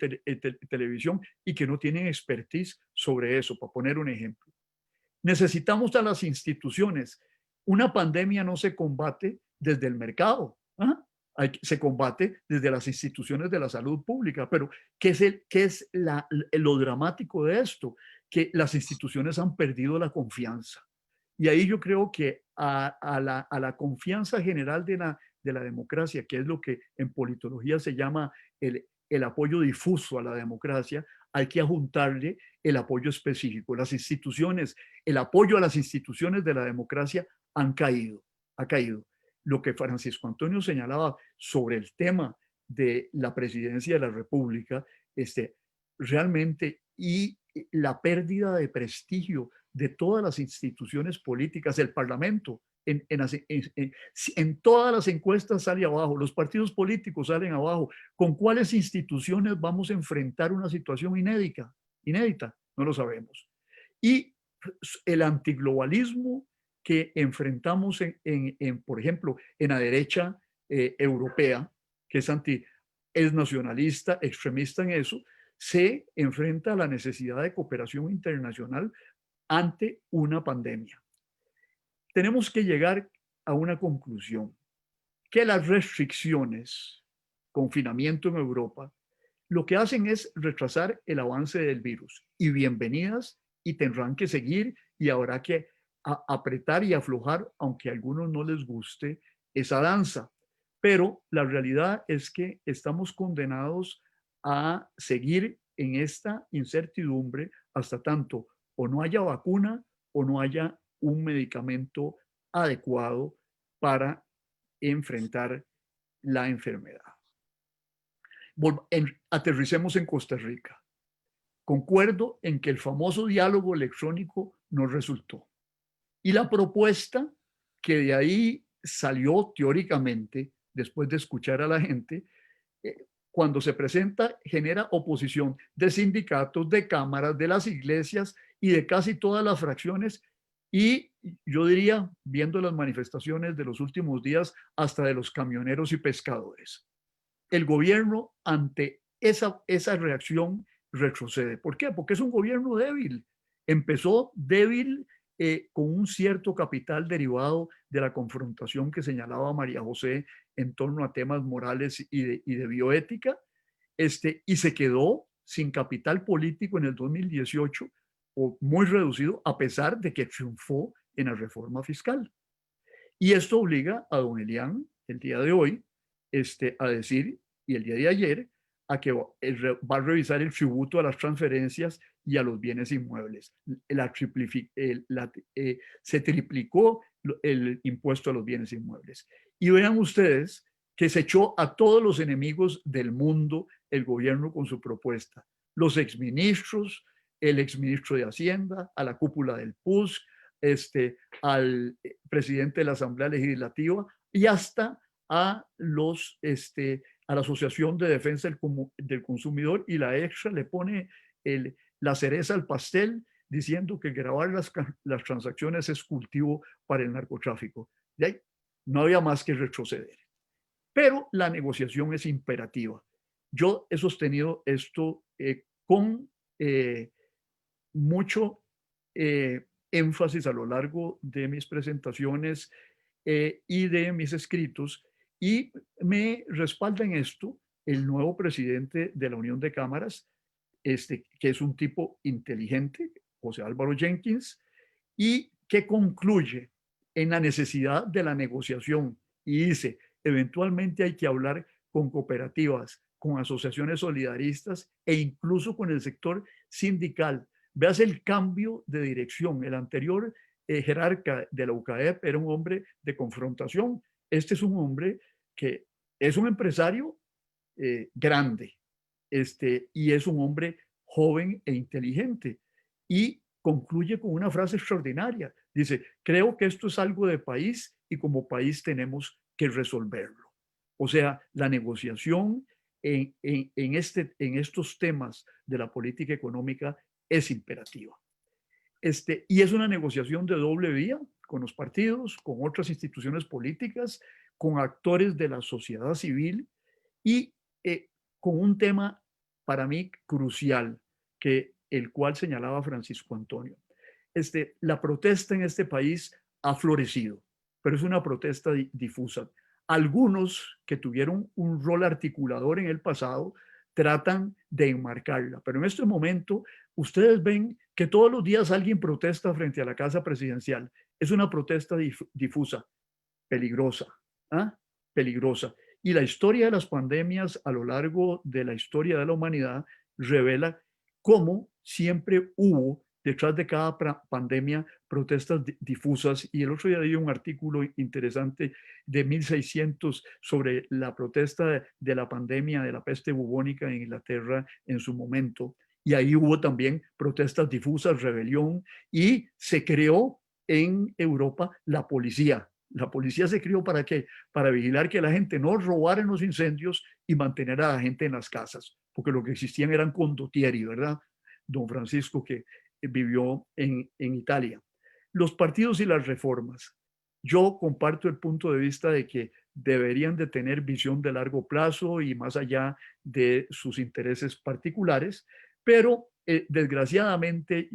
televisión y que no tienen expertise sobre eso, para poner un ejemplo. Necesitamos a las instituciones. Una pandemia no se combate desde el mercado, se combate desde las instituciones de la salud pública. Pero ¿qué es lo dramático de esto? Que las instituciones han perdido la confianza. Y ahí yo creo que a la confianza general de la democracia, que es lo que en politología se llama el apoyo difuso a la democracia, hay que ajuntarle el apoyo específico. Las instituciones, el apoyo a las instituciones de la democracia ha caído. Lo que Francisco Antonio señalaba sobre el tema de la presidencia de la República, realmente, y la pérdida de prestigio de todas las instituciones políticas, el Parlamento, en todas las encuestas sale abajo, los partidos políticos salen abajo. ¿Con cuáles instituciones vamos a enfrentar una situación inédita? No lo sabemos. Y el antiglobalismo que enfrentamos por ejemplo, en la derecha europea, que es nacionalista, extremista en eso, se enfrenta a la necesidad de cooperación internacional ante una pandemia. Tenemos que llegar a una conclusión, que las restricciones, confinamiento en Europa, lo que hacen es retrasar el avance del virus. Y bienvenidas, y tendrán que seguir, y habrá que apretar y aflojar, aunque a algunos no les guste esa danza. Pero la realidad es que estamos condenados a seguir en esta incertidumbre hasta tanto o no haya vacuna o no haya un medicamento adecuado para enfrentar la enfermedad. Aterricemos en Costa Rica. Concuerdo en que el famoso diálogo electrónico no resultó. Y la propuesta que de ahí salió teóricamente, después de escuchar a la gente, cuando se presenta, genera oposición de sindicatos, de cámaras, de las iglesias y de casi todas las fracciones. Y yo diría, viendo las manifestaciones de los últimos días, hasta de los camioneros y pescadores. El gobierno, ante esa reacción, retrocede. ¿Por qué? Porque es un gobierno débil. Empezó débil con un cierto capital derivado de la confrontación que señalaba María José en torno a temas morales y de bioética, y se quedó sin capital político en el 2018, o muy reducido, a pesar de que triunfó en la reforma fiscal. Y esto obliga a don Elian, el día de hoy, a decir, y el día de ayer, a que va a revisar el tributo a las transferencias y a los bienes inmuebles. Se triplicó el impuesto a los bienes inmuebles. Y vean ustedes que se echó a todos los enemigos del mundo el gobierno con su propuesta. Los exministros, el exministro de Hacienda, a la cúpula del PUSC, al presidente de la Asamblea Legislativa y hasta a la Asociación de Defensa del Consumidor, y la Extra le pone la cereza al pastel diciendo que grabar las transacciones es cultivo para el narcotráfico. De ahí no había más que retroceder. Pero la negociación es imperativa. Yo he sostenido esto con mucho énfasis a lo largo de mis presentaciones y de mis escritos, y me respalda en esto el nuevo presidente de la Unión de Cámaras, que es un tipo inteligente, José Álvaro Jenkins, y que concluye en la necesidad de la negociación y dice, eventualmente hay que hablar con cooperativas, con asociaciones solidaristas e incluso con el sector sindical. Veas el cambio de dirección. El anterior jerarca de la UCAEP era un hombre de confrontación. Este es un hombre que es un empresario grande, y es un hombre joven e inteligente, y concluye con una frase extraordinaria. Dice, creo que esto es algo de país y como país tenemos que resolverlo. O sea, la negociación en estos temas de la política económica es imperativa. Y es una negociación de doble vía, con los partidos, con otras instituciones políticas, con actores de la sociedad civil y con un tema para mí crucial, el cual señalaba Francisco Antonio. La protesta en este país ha florecido, pero es una protesta difusa. Algunos que tuvieron un rol articulador en el pasado tratan de enmarcarla, pero en este momento ustedes ven que todos los días alguien protesta frente a la Casa Presidencial. Es una protesta difusa, peligrosa, peligrosa. Y la historia de las pandemias a lo largo de la historia de la humanidad revela como siempre hubo detrás de cada pandemia protestas difusas. Y el otro día leí un artículo interesante de 1600 sobre la protesta de la pandemia de la peste bubónica en Inglaterra en su momento. Y ahí hubo también protestas difusas, rebelión, y se creó en Europa la policía. La policía se creó ¿para qué? Para vigilar que la gente no robara en los incendios y mantener a la gente en las casas, porque lo que existían eran condottieri, ¿verdad? Don Francisco, que vivió en Italia. Los partidos y las reformas. Yo comparto el punto de vista de que deberían de tener visión de largo plazo y más allá de sus intereses particulares, pero desgraciadamente,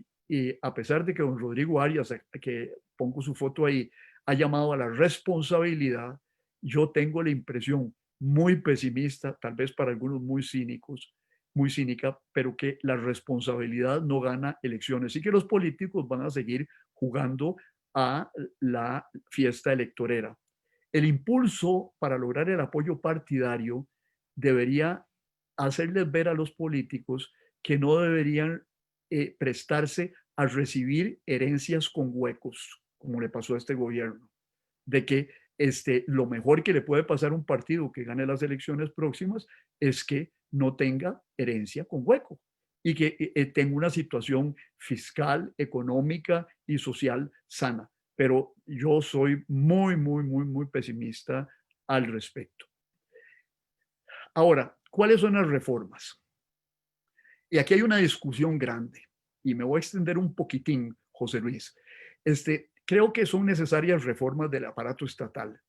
a pesar de que don Rodrigo Arias, que pongo su foto ahí, ha llamado a la responsabilidad, yo tengo la impresión muy pesimista, tal vez para algunos muy cínicos, muy cínica, pero que la responsabilidad no gana elecciones y que los políticos van a seguir jugando a la fiesta electorera. El impulso para lograr el apoyo partidario debería hacerles ver a los políticos que no deberían prestarse a recibir herencias con huecos, como le pasó a este gobierno, de que lo mejor que le puede pasar a un partido que gane las elecciones próximas es que no tenga herencia con hueco y que tenga una situación fiscal, económica y social sana. Pero yo soy muy, muy, muy, muy pesimista al respecto. Ahora, ¿cuáles son las reformas? Y aquí hay una discusión grande y me voy a extender un poquitín, José Luis. Creo que son necesarias reformas del aparato estatal,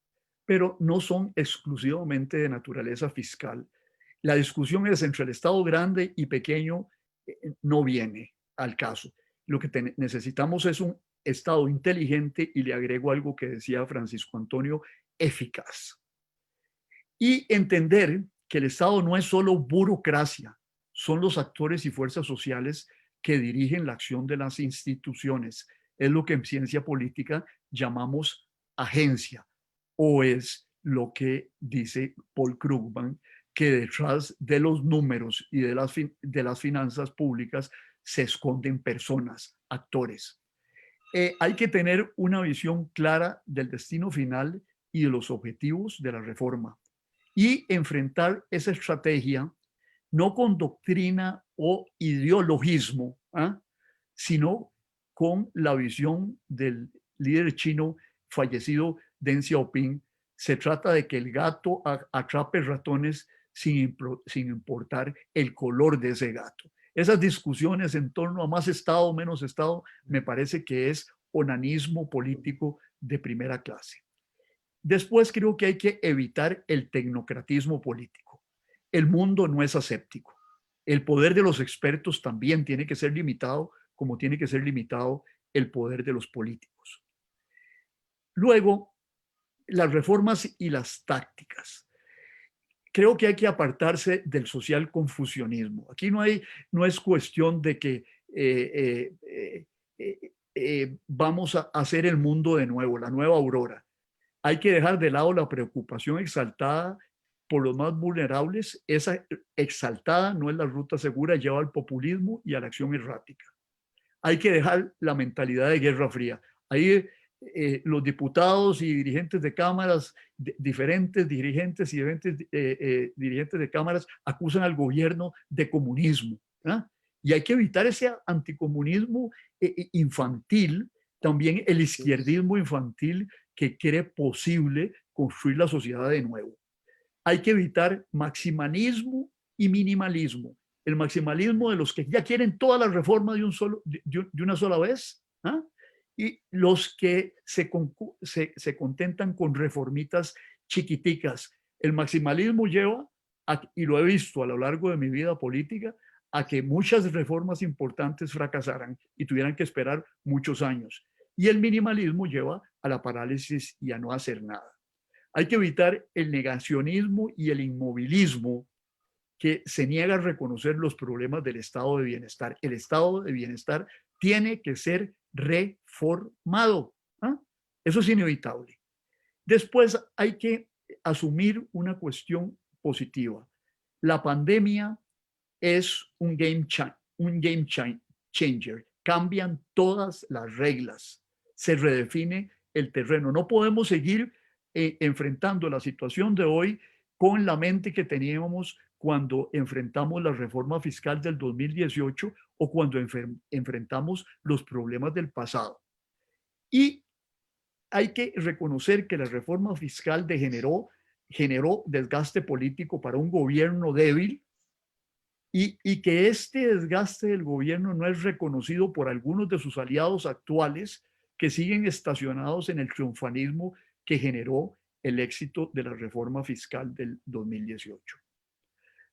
pero no son exclusivamente de naturaleza fiscal. La discusión es entre el Estado grande y pequeño, no viene al caso. Lo que necesitamos es un Estado inteligente y le agrego algo que decía Francisco Antonio, eficaz. Y entender que el Estado no es solo burocracia, son los actores y fuerzas sociales que dirigen la acción de las instituciones. Es lo que en ciencia política llamamos agencia, o es lo que dice Paul Krugman, que detrás de los números y de las finanzas públicas se esconden personas, actores. Hay que tener una visión clara del destino final y de los objetivos de la reforma y enfrentar esa estrategia no con doctrina o ideologismo, sino con la visión del líder chino fallecido Deng Xiaoping. Se trata de que el gato atrape ratones sin importar el color de ese gato. Esas discusiones en torno a más Estado o menos Estado me parece que es onanismo político de primera clase. Después creo que hay que evitar el tecnocratismo político. El mundo no es aséptico. El poder de los expertos también tiene que ser limitado, como tiene que ser limitado el poder de los políticos. Luego, las reformas y las tácticas. Creo que hay que apartarse del social confusionismo. Aquí no es cuestión de que vamos a hacer el mundo de nuevo, la nueva aurora. Hay que dejar de lado la preocupación exaltada por los más vulnerables. Esa exaltada no es la ruta segura, lleva al populismo y a la acción errática. Hay que dejar la mentalidad de Guerra Fría. Ahí los diputados y dirigentes de cámaras, diferentes dirigentes y dirigentes de cámaras acusan al gobierno de comunismo. Y hay que evitar ese anticomunismo infantil, también el izquierdismo infantil que cree posible construir la sociedad de nuevo. Hay que evitar maximalismo y minimalismo. El maximalismo de los que ya quieren toda la reforma de una sola vez, y los que se contentan con reformitas chiquiticas. El maximalismo lleva, y lo he visto a lo largo de mi vida política, a que muchas reformas importantes fracasaran y tuvieran que esperar muchos años. Y el minimalismo lleva a la parálisis y a no hacer nada. Hay que evitar el negacionismo y el inmovilismo que se niega a reconocer los problemas del estado de bienestar. El estado de bienestar tiene que ser reformado. Eso es inevitable. Después hay que asumir una cuestión positiva. La pandemia es un game un game changer. Cambian todas las reglas, se redefine el terreno. No podemos seguir enfrentando la situación de hoy con la mente que teníamos cuando enfrentamos la reforma fiscal del 2018 o cuando enfrentamos los problemas del pasado. Y hay que reconocer que la reforma fiscal generó desgaste político para un gobierno débil y que este desgaste del gobierno no es reconocido por algunos de sus aliados actuales que siguen estacionados en el triunfalismo que generó el éxito de la reforma fiscal del 2018.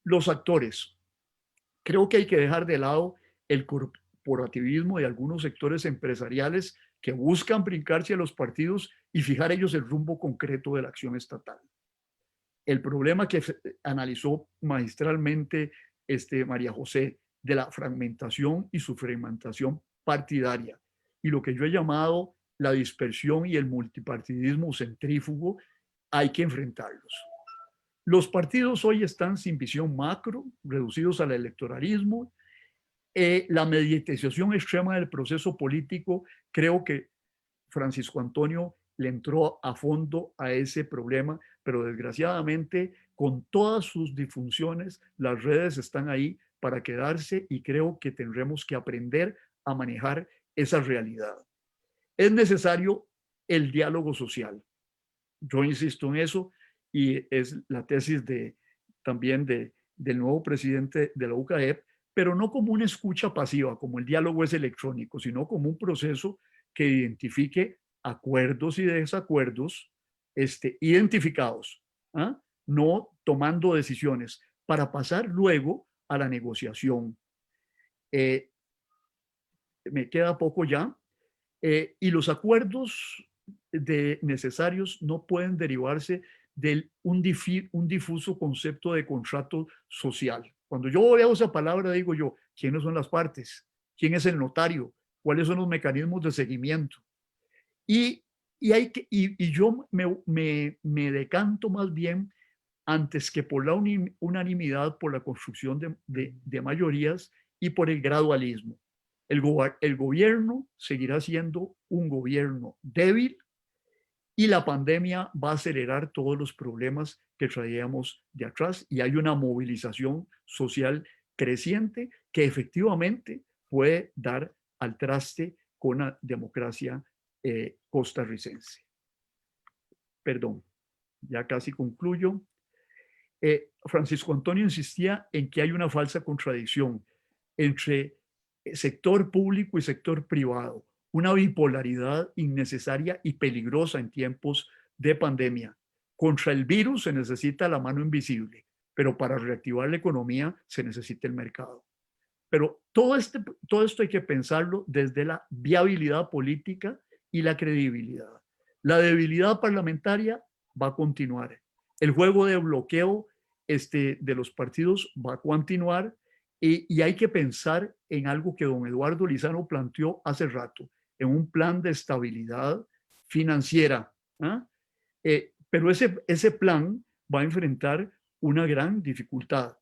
Los actores. Creo que hay que dejar de lado el corporativismo de algunos sectores empresariales que buscan brincarse a los partidos y fijar ellos el rumbo concreto de la acción estatal. El problema que analizó magistralmente María José de la fragmentación y su fragmentación partidaria y lo que yo he llamado la dispersión y el multipartidismo centrífugo, hay que enfrentarlos. Los partidos hoy están sin visión macro, reducidos al electoralismo. La mediatización extrema del proceso político, creo que Francisco Antonio le entró a fondo a ese problema, pero desgraciadamente con todas sus disfunciones, las redes están ahí para quedarse y creo que tendremos que aprender a manejar esa realidad. Es necesario el diálogo social. Yo insisto en eso y es la tesis también del nuevo presidente de la UCAEP, pero no como una escucha pasiva, como el diálogo es electrónico, sino como un proceso que identifique acuerdos y desacuerdos identificados, ¿ah? No tomando decisiones para pasar luego a la negociación. Me queda poco ya. Y los acuerdos necesarios no pueden derivarse de un difuso concepto de contrato social. Cuando yo veo esa palabra, digo yo, ¿quiénes son las partes? ¿Quién es el notario? ¿Cuáles son los mecanismos de seguimiento? Y yo me decanto más bien antes que por la unanimidad, por la construcción de mayorías y por el gradualismo. El gobierno seguirá siendo un gobierno débil y la pandemia va a acelerar todos los problemas que traíamos de atrás y hay una movilización social creciente que efectivamente puede dar al traste con la democracia costarricense. Perdón, ya casi concluyo. Francisco Antonio insistía en que hay una falsa contradicción entre sector público y sector privado, una bipolaridad innecesaria y peligrosa en tiempos de pandemia. Contra el virus se necesita la mano invisible, pero para reactivar la economía se necesita el mercado. Pero todo esto hay que pensarlo desde la viabilidad política y la credibilidad. La debilidad parlamentaria va a continuar. El juego de bloqueo de los partidos va a continuar y hay que pensar en algo que don Eduardo Lizano planteó hace rato, en un plan de estabilidad financiera. Pero ese plan va a enfrentar una gran dificultad.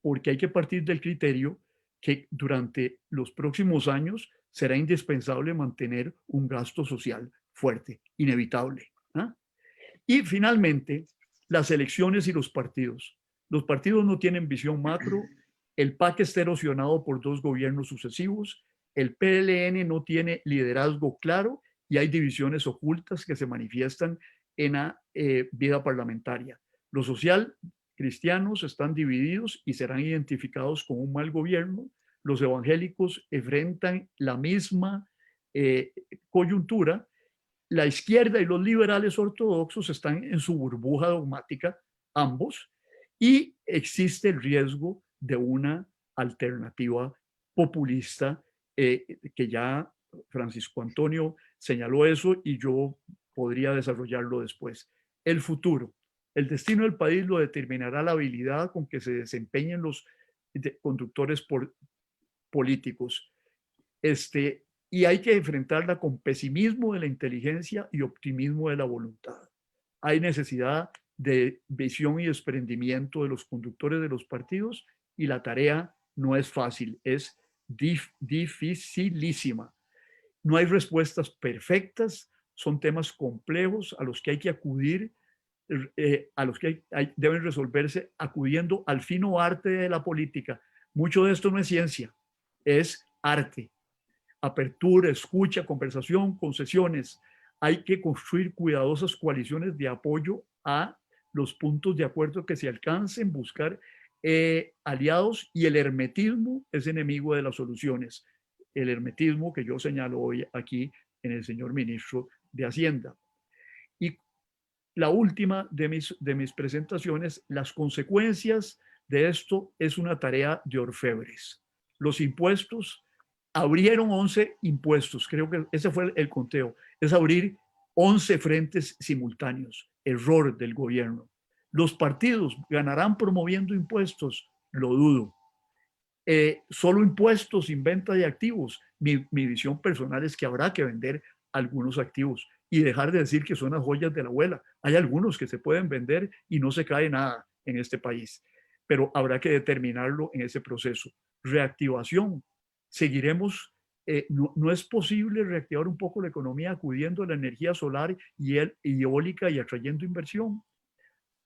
Porque hay que partir del criterio que durante los próximos años será indispensable mantener un gasto social fuerte, inevitable. Y finalmente, las elecciones y los partidos. Los partidos no tienen visión macro, el PAC está erosionado por 2 gobiernos sucesivos, el PLN no tiene liderazgo claro y hay divisiones ocultas que se manifiestan en la vida parlamentaria. Los social cristianos están divididos y serán identificados con un mal gobierno. Los evangélicos enfrentan la misma coyuntura. La izquierda y los liberales ortodoxos están en su burbuja dogmática, ambos, y existe el riesgo de una alternativa populista que ya Francisco Antonio señaló eso y yo podría desarrollarlo después. El futuro. El destino del país lo determinará la habilidad con que se desempeñen los conductores políticos. Y hay que enfrentarla con pesimismo de la inteligencia y optimismo de la voluntad. Hay necesidad de visión y desprendimiento de los conductores de los partidos y la tarea no es fácil, es dificilísima. No hay respuestas perfectas, son temas complejos a los que hay que acudir, a los que deben resolverse acudiendo al fino arte de la política. Mucho de esto no es ciencia, es arte. Apertura, escucha, conversación, concesiones. Hay que construir cuidadosas coaliciones de apoyo a los puntos de acuerdo que se alcancen, buscar aliados, y el hermetismo es enemigo de las soluciones. El hermetismo que yo señalo hoy aquí en el señor ministro de Hacienda. Y la última de mis presentaciones, las consecuencias de esto es una tarea de orfebres. Los impuestos, abrieron 11 impuestos, creo que ese fue el conteo, es abrir 11 frentes simultáneos, error del gobierno. Los partidos ganarán promoviendo impuestos, lo dudo. Solo impuestos sin venta de activos. Mi visión personal es que habrá que vender algunos activos y dejar de decir que son las joyas de la abuela. Hay algunos que se pueden vender y no se cae nada en este país, pero habrá que determinarlo en ese proceso. Reactivación. Seguiremos, no es posible reactivar un poco la economía acudiendo a la energía solar y eólica y atrayendo inversión,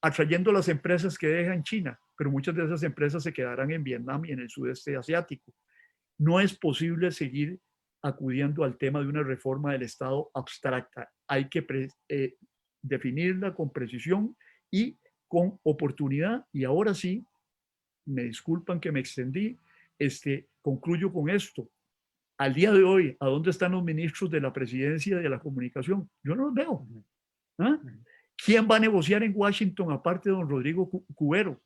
atrayendo las empresas que dejan China, pero muchas de esas empresas se quedarán en Vietnam y en el sudeste asiático. No es posible seguir acudiendo al tema de una reforma del Estado abstracta. Hay que definirla con precisión y con oportunidad. Y ahora sí, me disculpan que me extendí, concluyo con esto. Al día de hoy, ¿a dónde están los ministros de la presidencia y de la comunicación? Yo no los veo. ¿Ah? ¿Quién va a negociar en Washington aparte de don Rodrigo Cubero?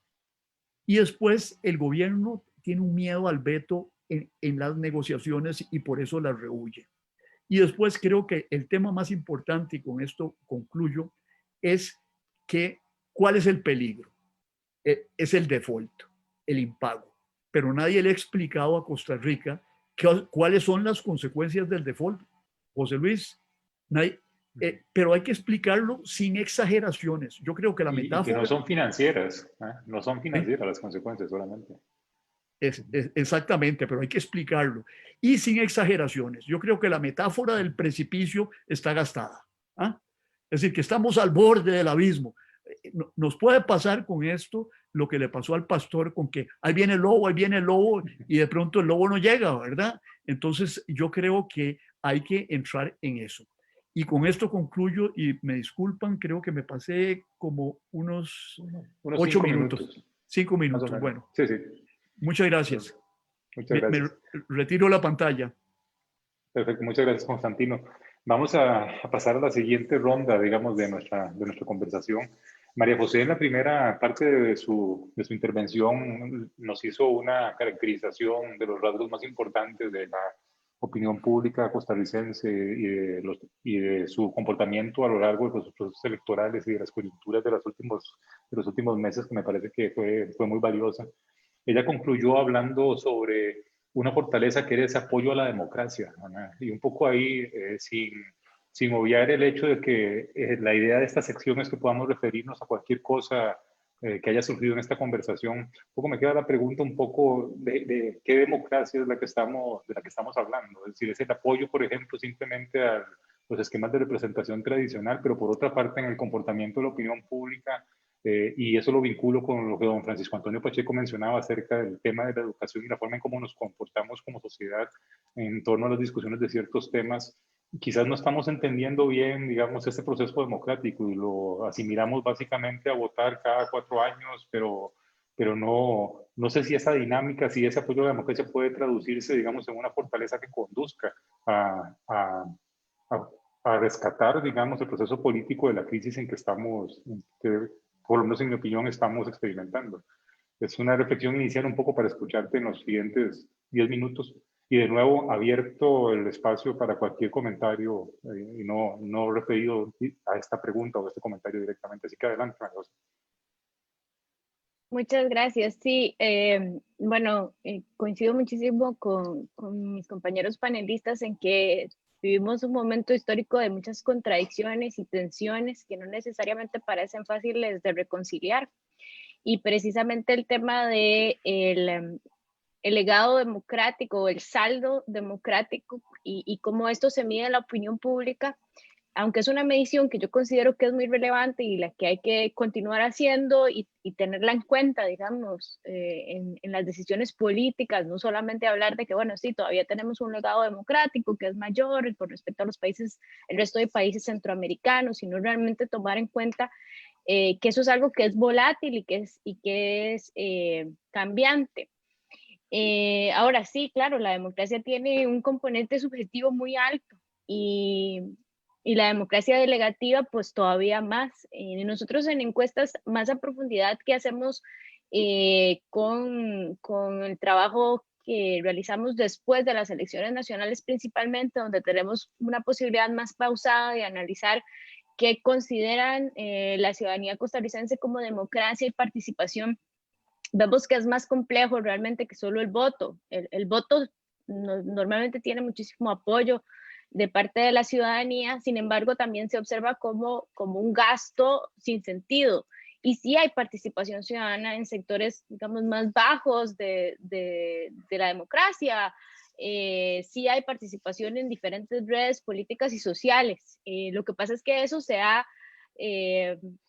Y después el gobierno tiene un miedo al veto en las negociaciones y por eso las rehúye. Y después creo que el tema más importante, y con esto concluyo, es que ¿cuál es el peligro? Es el default, el impago. Pero nadie le ha explicado a Costa Rica cuáles son las consecuencias del default. José Luis, pero hay que explicarlo sin exageraciones. Yo creo que la metáfora...
Y que no son financieras, no son financieras las consecuencias solamente.
Exactamente, pero hay que explicarlo. Y sin exageraciones. Yo creo que la metáfora del precipicio está gastada. Es decir, que estamos al borde del abismo. Nos puede pasar con esto lo que le pasó al pastor, con que ahí viene el lobo, y de pronto el lobo no llega, ¿verdad? Entonces yo creo que hay que entrar en eso. Y con esto concluyo, y me disculpan, creo que me pasé como unos 8 minutos. 5 minutos, bueno.
Sí, sí.
Muchas gracias.
Muchas gracias.
Me retiro la pantalla.
Perfecto, muchas gracias, Constantino. Vamos a pasar a la siguiente ronda, digamos, de nuestra conversación. María José, en la primera parte de su intervención, nos hizo una caracterización de los rasgos más importantes de la opinión pública costarricense y de su comportamiento a lo largo de los procesos electorales y de las coyunturas de los últimos meses, que me parece que fue muy valiosa. Ella concluyó hablando sobre una fortaleza que era ese apoyo a la democracia, ¿no? Y un poco ahí, sin obviar el hecho de que la idea de esta sección es que podamos referirnos a cualquier cosa que haya surgido en esta conversación. Un poco me queda la pregunta un poco de qué democracia es de la que estamos hablando. Es decir, es el apoyo, por ejemplo, simplemente a los esquemas de representación tradicional, pero por otra parte en el comportamiento de la opinión pública. Y eso lo vinculo con lo que don Francisco Antonio Pacheco mencionaba acerca del tema de la educación y la forma en cómo nos comportamos como sociedad en torno a las discusiones de ciertos temas. Quizás no estamos entendiendo bien, digamos, este proceso democrático y lo asimilamos básicamente a votar cada 4 años, pero no sé si esa dinámica, si ese apoyo a la democracia puede traducirse, digamos, en una fortaleza que conduzca a rescatar, digamos, el proceso político de la crisis en que estamos, por lo menos en mi opinión, estamos experimentando. Es una reflexión inicial un poco para escucharte en los siguientes 10 minutos y de nuevo abierto el espacio para cualquier comentario y no referido a esta pregunta o a este comentario directamente. Así que adelante, María José.
Muchas gracias. Sí, bueno, coincido muchísimo con mis compañeros panelistas en que vivimos un momento histórico de muchas contradicciones y tensiones que no necesariamente parecen fáciles de reconciliar. Y precisamente el tema de el legado democrático, el saldo democrático y cómo esto se mide en la opinión pública, aunque es una medición que yo considero que es muy relevante y la que hay que continuar haciendo y tenerla en cuenta, digamos, en las decisiones políticas, no solamente hablar de que, bueno, sí, todavía tenemos un legado democrático que es mayor con respecto a los países, el resto de países centroamericanos, sino realmente tomar en cuenta que eso es algo que es volátil y que es cambiante. Ahora sí, claro, la democracia tiene un componente subjetivo muy alto y la democracia delegativa pues todavía más. Nosotros en encuestas más a profundidad que hacemos con el trabajo que realizamos después de las elecciones nacionales principalmente, donde tenemos una posibilidad más pausada de analizar qué consideran la ciudadanía costarricense como democracia y participación, vemos que es más complejo realmente que solo el voto. El voto normalmente tiene muchísimo apoyo de parte de la ciudadanía, sin embargo también se observa como un gasto sin sentido. Y sí hay participación ciudadana en sectores, digamos, más bajos de la democracia. Sí hay participación en diferentes redes políticas y sociales. Lo que pasa es que eso se ha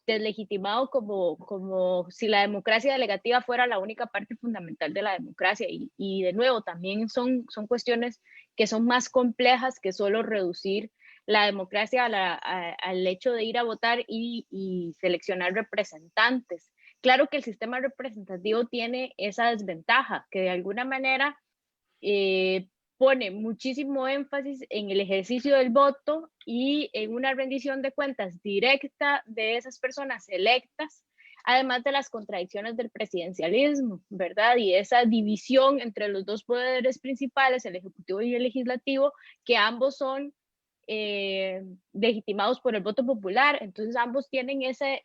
deslegitimado como si la democracia delegativa fuera la única parte fundamental de la democracia y de nuevo también son cuestiones que son más complejas que solo reducir la democracia al hecho de ir a votar y seleccionar representantes. Claro que el sistema representativo tiene esa desventaja, que de alguna manera pone muchísimo énfasis en el ejercicio del voto y en una rendición de cuentas directa de esas personas electas, además de las contradicciones del presidencialismo, ¿verdad? Y esa división entre los dos poderes principales, el ejecutivo y el legislativo, que ambos son legitimados por el voto popular. Entonces ambos tienen ese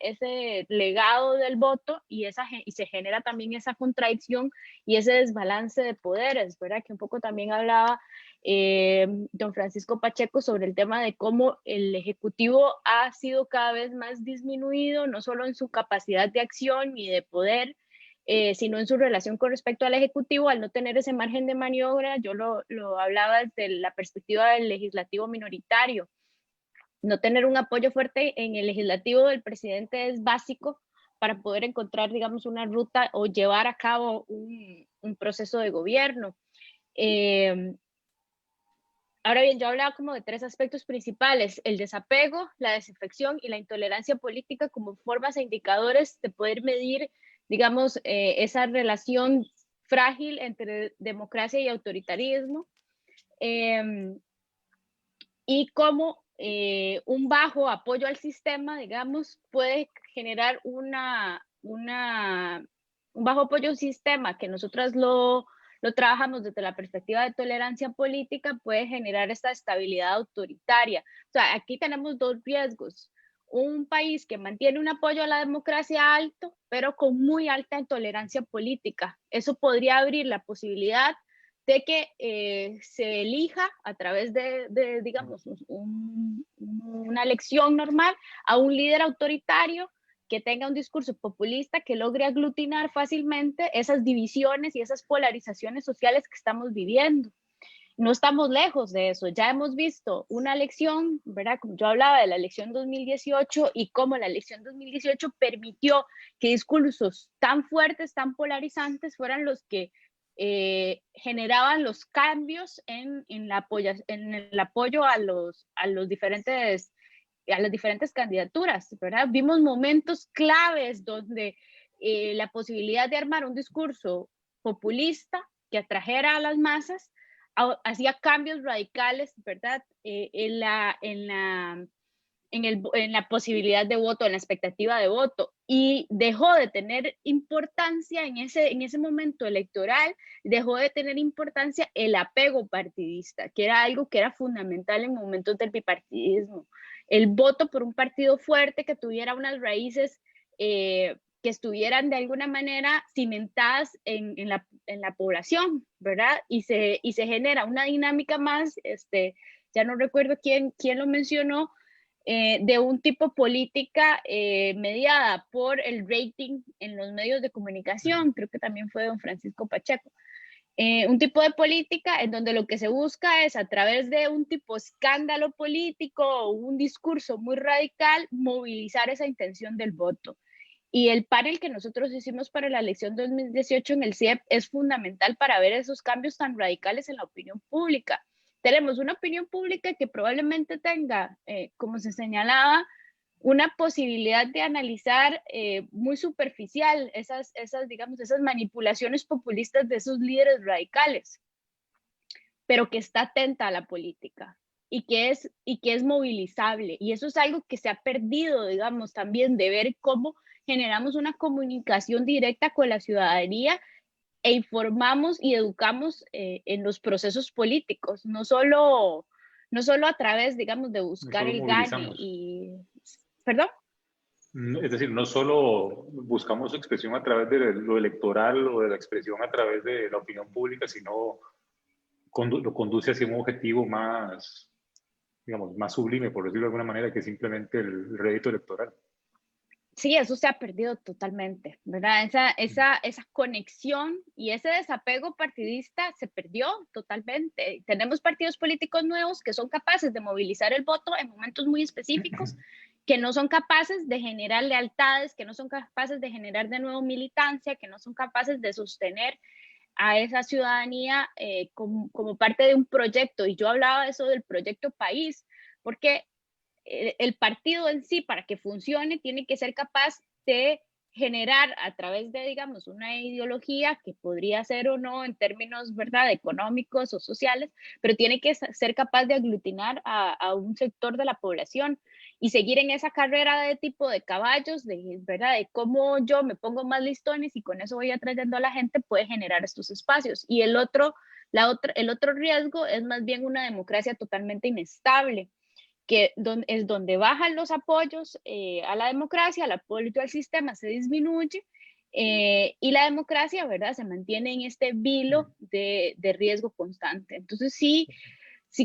legado del voto y se genera también esa contradicción y ese desbalance de poderes, ¿verdad? Que un poco también hablaba don Francisco Pacheco sobre el tema de cómo el Ejecutivo ha sido cada vez más disminuido, no solo en su capacidad de acción y de poder, sino en su relación con respecto al Ejecutivo, al no tener ese margen de maniobra. Yo lo hablaba desde la perspectiva del legislativo minoritario. No tener un apoyo fuerte en el legislativo del presidente es básico para poder encontrar, digamos, una ruta o llevar a cabo un proceso de gobierno. Ahora bien, yo hablaba como de tres aspectos principales: el desapego, la desafección y la intolerancia política como formas e indicadores de poder medir, digamos, esa relación frágil entre democracia y autoritarismo, y cómo un bajo apoyo al sistema, digamos, puede generar un bajo apoyo a un sistema que nosotras lo trabajamos desde la perspectiva de tolerancia política, puede generar esta estabilidad autoritaria. O sea, aquí tenemos dos riesgos: un país que mantiene un apoyo a la democracia alto, pero con muy alta intolerancia política. Eso podría abrir la posibilidad de que se elija a través de digamos, una elección normal a un líder autoritario que tenga un discurso populista que logre aglutinar fácilmente esas divisiones y esas polarizaciones sociales que estamos viviendo. No estamos lejos de eso. Ya hemos visto una elección, ¿verdad? Como yo hablaba de la elección 2018 y cómo la elección 2018 permitió que discursos tan fuertes, tan polarizantes fueran los que generaban los cambios en el apoyo a las diferentes candidaturas, ¿verdad? Vimos momentos claves donde la posibilidad de armar un discurso populista que atrajera a las masas hacía cambios radicales, ¿verdad? En la posibilidad de voto, en la expectativa de voto, y dejó de tener importancia en ese momento electoral, dejó de tener importancia el apego partidista, que era algo que era fundamental en momentos del bipartidismo. El voto por un partido fuerte que tuviera unas raíces que estuvieran de alguna manera cimentadas en la población, ¿verdad? Y se genera una dinámica más, ya no recuerdo quién lo mencionó, de un tipo política mediada por el rating en los medios de comunicación. Creo que también fue don Francisco Pacheco. Un tipo de política en donde lo que se busca es, a través de un tipo de escándalo político o un discurso muy radical, movilizar esa intención del voto. Y el panel que nosotros hicimos para la elección 2018 en el CIEP es fundamental para ver esos cambios tan radicales en la opinión pública. Tenemos una opinión pública que probablemente tenga, como se señalaba, una posibilidad de analizar muy superficial digamos, esas manipulaciones populistas de esos líderes radicales, pero que está atenta a la política y que es movilizable. Y eso es algo que se ha perdido, digamos, también de ver cómo generamos una comunicación directa con la ciudadanía e informamos y educamos en los procesos políticos, no solo a través, digamos, de buscar
Nosotros
el gane
movilizamos.
y... ¿Perdón?
Es decir, no solo buscamos expresión a través de lo electoral o de la expresión a través de la opinión pública, sino lo conduce hacia un objetivo más, digamos, más sublime, por decirlo de alguna manera, que simplemente el rédito electoral.
Sí, eso se ha perdido totalmente, ¿verdad? Esa conexión y ese desapego partidista se perdió totalmente. Tenemos partidos políticos nuevos que son capaces de movilizar el voto en momentos muy específicos, que no son capaces de generar lealtades, que no son capaces de generar de nuevo militancia, que no son capaces de sostener a esa ciudadanía como parte de un proyecto. Y yo hablaba de eso del proyecto país, porque el partido en sí, para que funcione, tiene que ser capaz de generar a través de, digamos, una ideología que podría ser o no en términos, ¿verdad?, económicos o sociales, pero tiene que ser capaz de aglutinar a un sector de la población y seguir en esa carrera de tipo de caballos, ¿verdad?, de cómo yo me pongo más listones y con eso voy atrayendo a la gente, puede generar estos espacios. Y el otro riesgo es más bien una democracia totalmente inestable, que es donde bajan los apoyos a la democracia, el apoyo al sistema se disminuye y la democracia, ¿verdad?, se mantiene en este vilo de riesgo constante. Entonces sí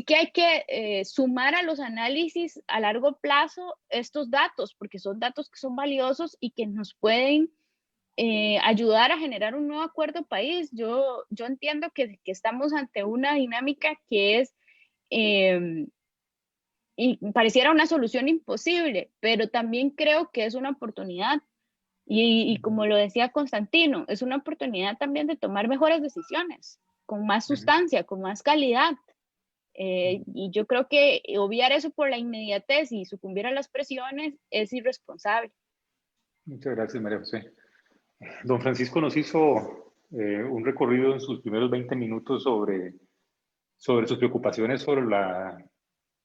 que hay que sumar a los análisis a largo plazo estos datos, porque son datos que son valiosos y que nos pueden ayudar a generar un nuevo acuerdo país. Yo entiendo que estamos ante una dinámica que es... y pareciera una solución imposible, pero también creo que es una oportunidad. Y como lo decía Constantino, es una oportunidad también de tomar mejores decisiones, con más sustancia, con más calidad. Y yo creo que obviar eso por la inmediatez y sucumbir a las presiones es irresponsable.
Muchas gracias, María José. Don Francisco nos hizo un recorrido en sus primeros 20 minutos sobre sus preocupaciones sobre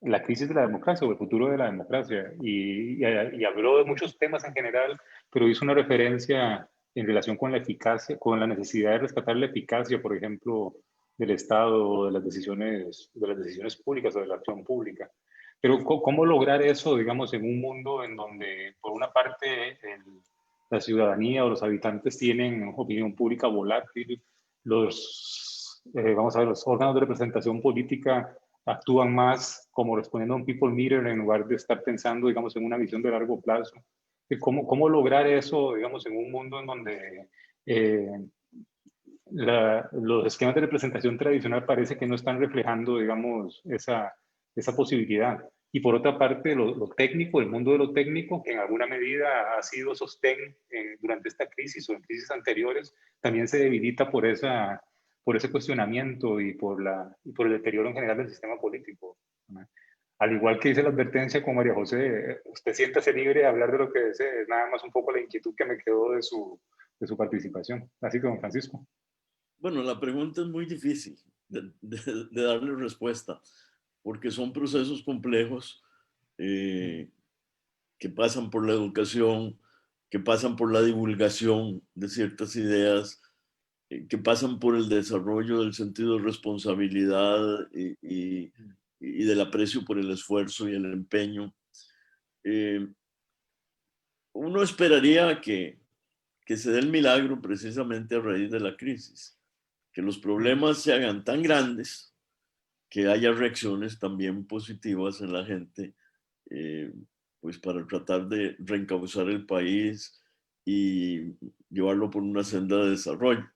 la crisis de la democracia o el futuro de la democracia y habló de muchos temas en general, pero hizo una referencia en relación con la eficacia, con la necesidad de rescatar la eficacia, por ejemplo, del Estado o de las decisiones públicas o de la acción pública. Pero ¿cómo lograr eso, digamos, en un mundo en donde, por una parte, la ciudadanía o los habitantes tienen opinión pública volátil, vamos a ver, los órganos de representación política actúan más como respondiendo a un people meter en lugar de estar pensando, digamos, en una visión de largo plazo? ¿Cómo lograr eso, digamos, en un mundo en donde los esquemas de representación tradicional parece que no están reflejando, digamos, esa posibilidad? Y por otra parte, lo técnico, el mundo de lo técnico, que en alguna medida ha sido sostén durante esta crisis o en crisis anteriores, también se debilita por ese cuestionamiento y por el deterioro en general del sistema político, ¿no? Al igual que dice la advertencia con María José, usted siéntase libre de hablar de lo que desee, es nada más un poco la inquietud que me quedó de su participación. Así que, don Francisco.
Bueno, la pregunta es muy difícil de darle respuesta, porque son procesos complejos que pasan por la educación, que pasan por la divulgación de ciertas ideas, que pasan por el desarrollo del sentido de responsabilidad y del aprecio por el esfuerzo y el empeño. Uno esperaría que se dé el milagro precisamente a raíz de la crisis, que los problemas se hagan tan grandes que haya reacciones también positivas en la gente, pues para tratar de reencauzar el país y llevarlo por una senda de desarrollo.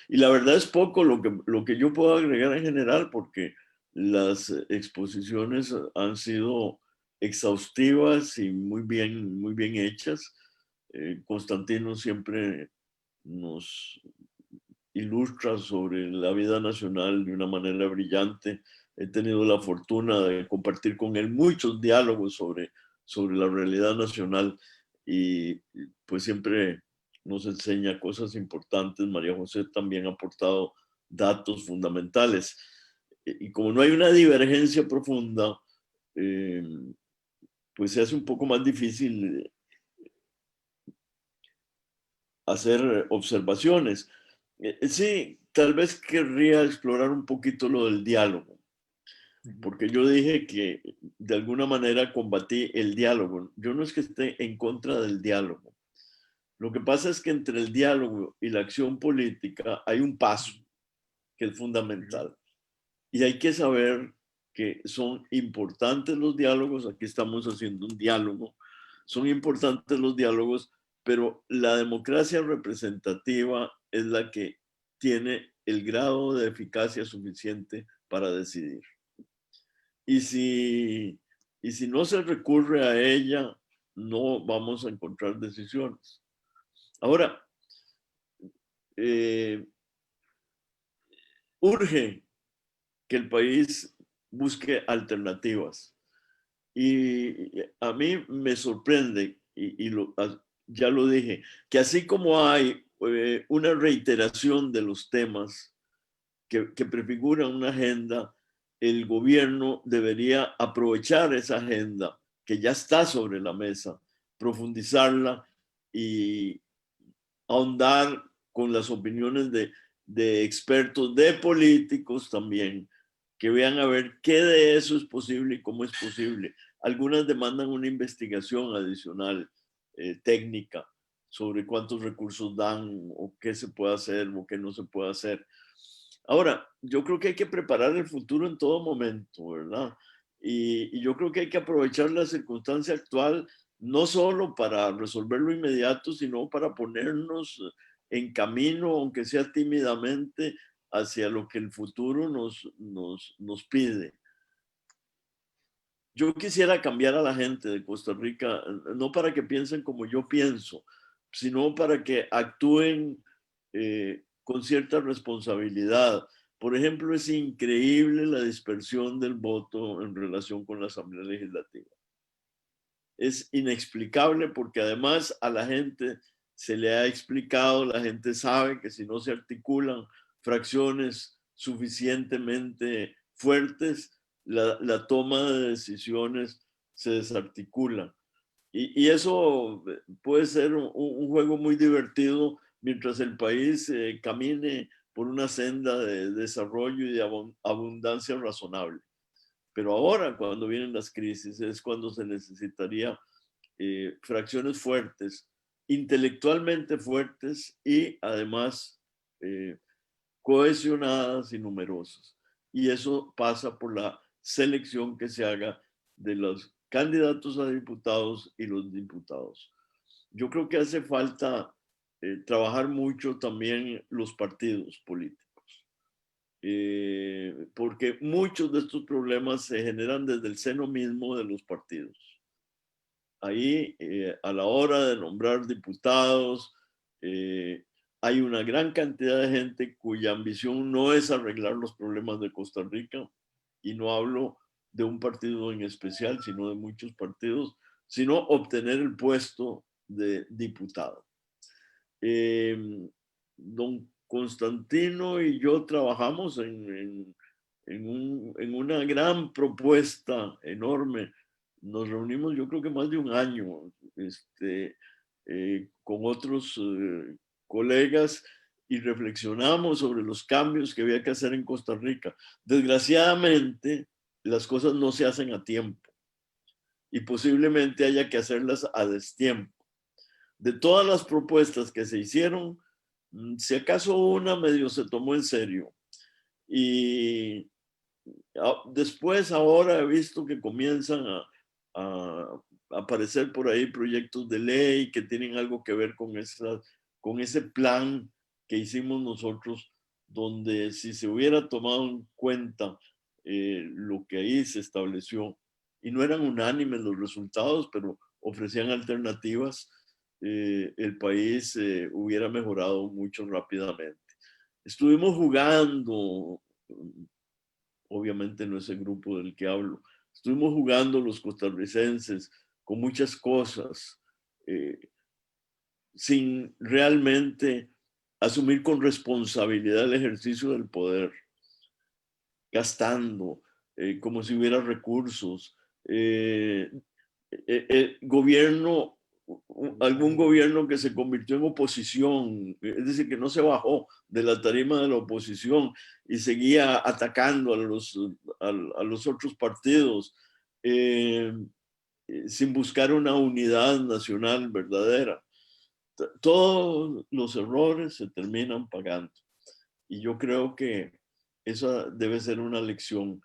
Y la verdad es poco lo que yo puedo agregar en general, porque las exposiciones han sido exhaustivas y muy bien hechas. Constantino siempre nos ilustra sobre la vida nacional de una manera brillante. He tenido la fortuna de compartir con él muchos diálogos sobre la realidad nacional y pues siempre nos enseña cosas importantes. María José también ha aportado datos fundamentales. Y como no hay una divergencia profunda, pues se hace un poco más difícil hacer observaciones. Sí, tal vez querría explorar un poquito lo del diálogo, porque yo dije que de alguna manera combatí el diálogo. Yo no es que esté en contra del diálogo. Lo que pasa es que entre el diálogo y la acción política hay un paso que es fundamental. Y hay que saber que son importantes los diálogos. Aquí estamos haciendo un diálogo. Son importantes los diálogos, pero la democracia representativa es la que tiene el grado de eficacia suficiente para decidir. Y si no se recurre a ella, no vamos a encontrar decisiones. Ahora, urge que el país busque alternativas. Y a mí me sorprende, ya lo dije, que así como hay una reiteración de los temas que prefiguran una agenda, el gobierno debería aprovechar esa agenda que ya está sobre la mesa, profundizarla y ahondar con las opiniones de expertos, de políticos también, que vean a ver qué de eso es posible y cómo es posible. Algunas demandan una investigación adicional, técnica, sobre cuántos recursos dan o qué se puede hacer o qué no se puede hacer. Ahora, yo creo que hay que preparar el futuro en todo momento, ¿verdad? Y yo creo que hay que aprovechar la circunstancia actual no solo para resolver lo inmediato, sino para ponernos en camino, aunque sea tímidamente, hacia lo que el futuro nos pide. Yo quisiera cambiar a la gente de Costa Rica, no para que piensen como yo pienso, sino para que actúen con cierta responsabilidad. Por ejemplo, es increíble la dispersión del voto en relación con la Asamblea Legislativa. Es inexplicable porque además a la gente se le ha explicado, la gente sabe que si no se articulan fracciones suficientemente fuertes, la toma de decisiones se desarticula. Y eso puede ser un juego muy divertido mientras el país camine por una senda de desarrollo y de abundancia razonable. Pero ahora, cuando vienen las crisis, es cuando se necesitaría fracciones fuertes, intelectualmente fuertes y además cohesionadas y numerosas. Y eso pasa por la selección que se haga de los candidatos a diputados y los diputados. Yo creo que hace falta trabajar mucho también los partidos políticos. Porque muchos de estos problemas se generan desde el seno mismo de los partidos. Ahí, a la hora de nombrar diputados, hay una gran cantidad de gente cuya ambición no es arreglar los problemas de Costa Rica, y no hablo de un partido en especial, sino de muchos partidos, sino obtener el puesto de diputado. Don Constantino y yo trabajamos en una gran propuesta enorme. Nos reunimos, yo creo que más de un año, con otros colegas, y reflexionamos sobre los cambios que había que hacer en Costa Rica. Desgraciadamente, las cosas no se hacen a tiempo y posiblemente haya que hacerlas a destiempo. De todas las propuestas que se hicieron, si acaso una medio se tomó en serio. Y después ahora he visto que comienzan a aparecer por ahí proyectos de ley que tienen algo que ver con ese plan que hicimos nosotros donde si se hubiera tomado en cuenta lo que ahí se estableció, y no eran unánimes los resultados, pero ofrecían alternativas, el país hubiera mejorado mucho rápidamente. Estuvimos jugando, obviamente no es el grupo del que hablo, estuvimos jugando los costarricenses con muchas cosas, sin realmente asumir con responsabilidad el ejercicio del poder, gastando como si hubiera recursos. Gobierno, algún gobierno que se convirtió en oposición, es decir, que no se bajó de la tarima de la oposición y seguía atacando a los otros partidos sin buscar una unidad nacional verdadera. Todos los errores se terminan pagando. Y yo creo que esa debe ser una lección.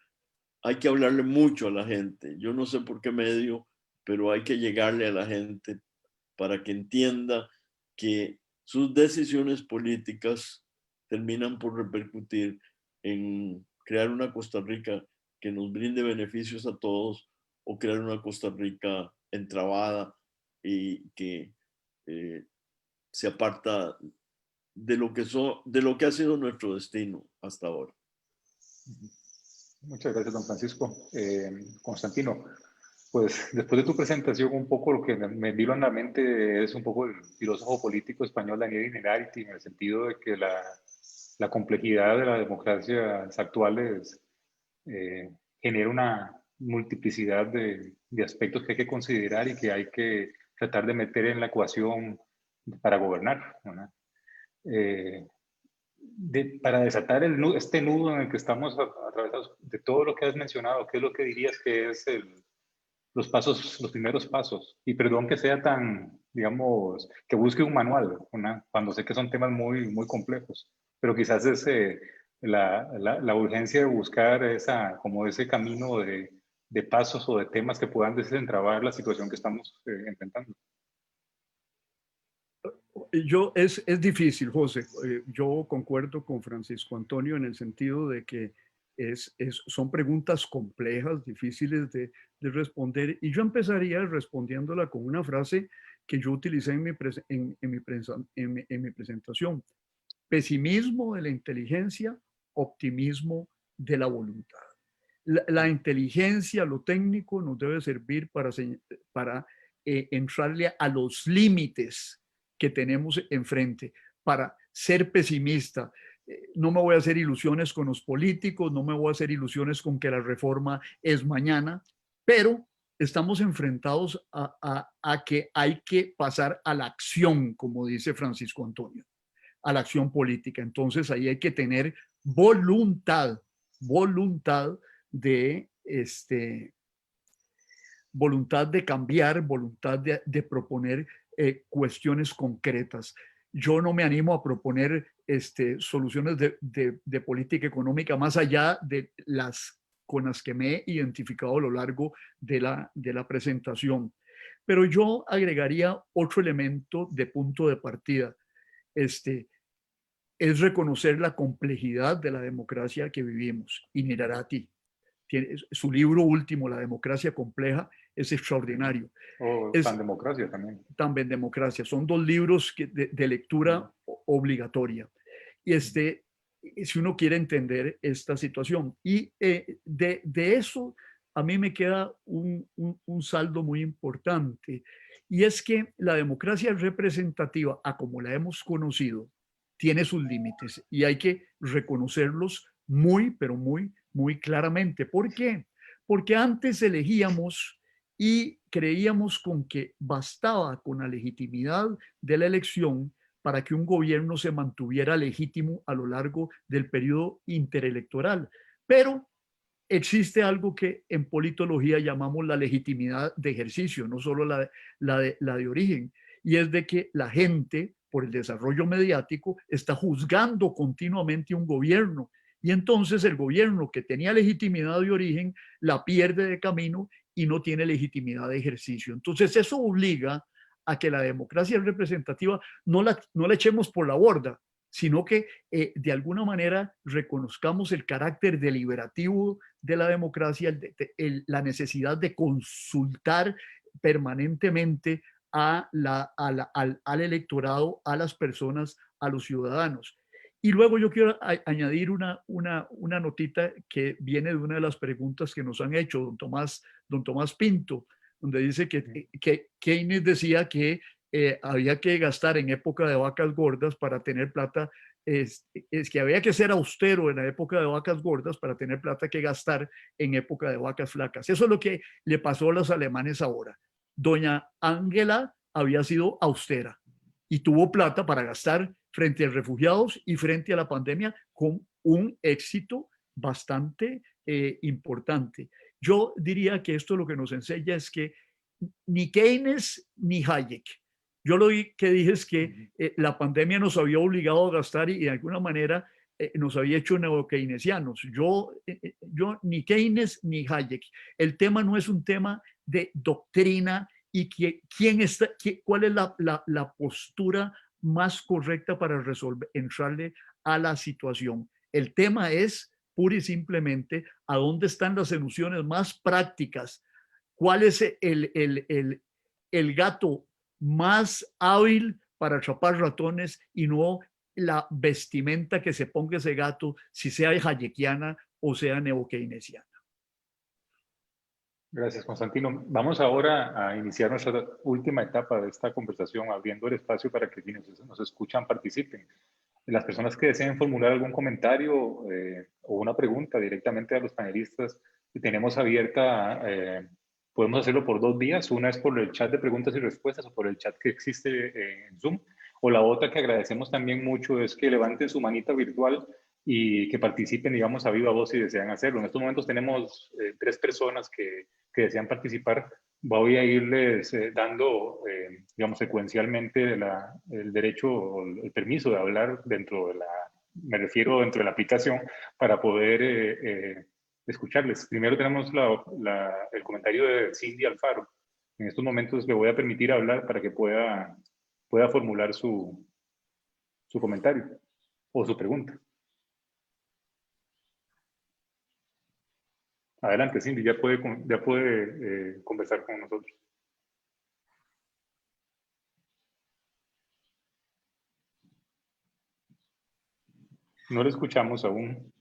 Hay que hablarle mucho a la gente. Yo no sé por qué medio, pero hay que llegarle a la gente para que entienda que sus decisiones políticas terminan por repercutir en crear una Costa Rica que nos brinde beneficios a todos o crear una Costa Rica entrabada y que se aparta de lo que ha sido nuestro destino hasta ahora.
Muchas gracias, don Francisco. Constantino, pues después de tu presentación, un poco lo que me vino a la mente es un poco el filósofo político español Daniel Innerarity, en el sentido de que la complejidad de las democracias actuales genera una multiplicidad de aspectos que hay que considerar y que hay que tratar de meter en la ecuación para gobernar, ¿no? Para desatar este nudo en el que estamos atravesados, de todo lo que has mencionado, ¿qué es lo que dirías que es los primeros pasos? Y perdón que sea tan, digamos, que busque un manual, cuando sé que son temas muy, muy complejos, pero quizás es la urgencia de buscar como ese camino de pasos o de temas que puedan desentrabar la situación que estamos enfrentando.
Es difícil, José. Yo concuerdo con Francisco Antonio en el sentido de que son preguntas complejas, difíciles de responder. Y yo empezaría respondiéndola con una frase que yo utilicé en mi presentación. Pesimismo de la inteligencia, optimismo de la voluntad. La inteligencia, lo técnico, nos debe servir para entrarle a los límites que tenemos enfrente, para ser pesimista. No me voy a hacer ilusiones con los políticos, no me voy a hacer ilusiones con que la reforma es mañana, pero estamos enfrentados a que hay que pasar a la acción, como dice Francisco Antonio, a la acción política. Entonces ahí hay que tener voluntad de voluntad de cambiar, voluntad de proponer cuestiones concretas. Yo no me animo a proponer soluciones de política económica más allá de las con las que me he identificado a lo largo de la presentación. Pero yo agregaría otro elemento de punto de partida. Es reconocer la complejidad de la democracia que vivimos. Innerarity, su libro último, La democracia compleja, es extraordinario.
Democracia también.
También Democracia. Son dos libros de lectura obligatoria. Y si uno quiere entender esta situación. Y de eso a mí me queda un saldo muy importante. Y es que la democracia representativa, a como la hemos conocido, tiene sus límites y hay que reconocerlos muy, pero muy, muy claramente. ¿Por qué? Porque antes elegíamos y creíamos con que bastaba con la legitimidad de la elección para que un gobierno se mantuviera legítimo a lo largo del periodo interelectoral. Pero existe algo que en politología llamamos la legitimidad de ejercicio, no solo la de origen, y es de que la gente, por el desarrollo mediático, está juzgando continuamente un gobierno. Y entonces el gobierno que tenía legitimidad de origen la pierde de camino y no tiene legitimidad de ejercicio. Entonces eso obliga a que la democracia representativa no la echemos por la borda, sino que de alguna manera reconozcamos el carácter deliberativo de la democracia, la necesidad de consultar permanentemente al electorado, a las personas, a los ciudadanos. Y luego yo quiero añadir una notita que viene de una de las preguntas que nos han hecho don Tomás Pinto, donde dice que Keynes decía que había que gastar en época de vacas gordas para tener plata, es que había que ser austero en la época de vacas gordas para tener plata que gastar en época de vacas flacas. Eso es lo que le pasó a los alemanes ahora. Doña Angela había sido austera y tuvo plata para gastar frente a refugiados y frente a la pandemia con un éxito bastante importante. Yo diría que esto lo que nos enseña es que ni Keynes ni Hayek. Yo lo que dije es que la pandemia nos había obligado a gastar y de alguna manera nos había hecho neokeynesianos. Yo ni Keynes ni Hayek. El tema no es un tema de doctrina y cuál es la postura más correcta para entrarle a la situación. El tema es pura y simplemente a dónde están las soluciones más prácticas, cuál es el gato más hábil para atrapar ratones y no la vestimenta que se ponga ese gato, si sea hayekiana o sea neokeynesiana.
Gracias, Constantino. Vamos ahora a iniciar nuestra última etapa de esta conversación, abriendo el espacio para que quienes nos escuchan participen. Las personas que deseen formular algún comentario o una pregunta directamente a los panelistas que tenemos abierta, podemos hacerlo por dos vías. Una es por el chat de preguntas y respuestas o por el chat que existe en Zoom. O la otra que agradecemos también mucho es que levanten su manita virtual y que participen, digamos, a viva voz si desean hacerlo. En estos momentos tenemos 3 personas que desean participar. Voy a irles dando, digamos, secuencialmente el derecho o el permiso de hablar dentro de dentro de la aplicación para poder escucharles. Primero tenemos el comentario de Cindy Alfaro. En estos momentos le voy a permitir hablar para que pueda formular su comentario o su pregunta. Adelante, Cindy, ya puede conversar con nosotros. No lo escuchamos aún.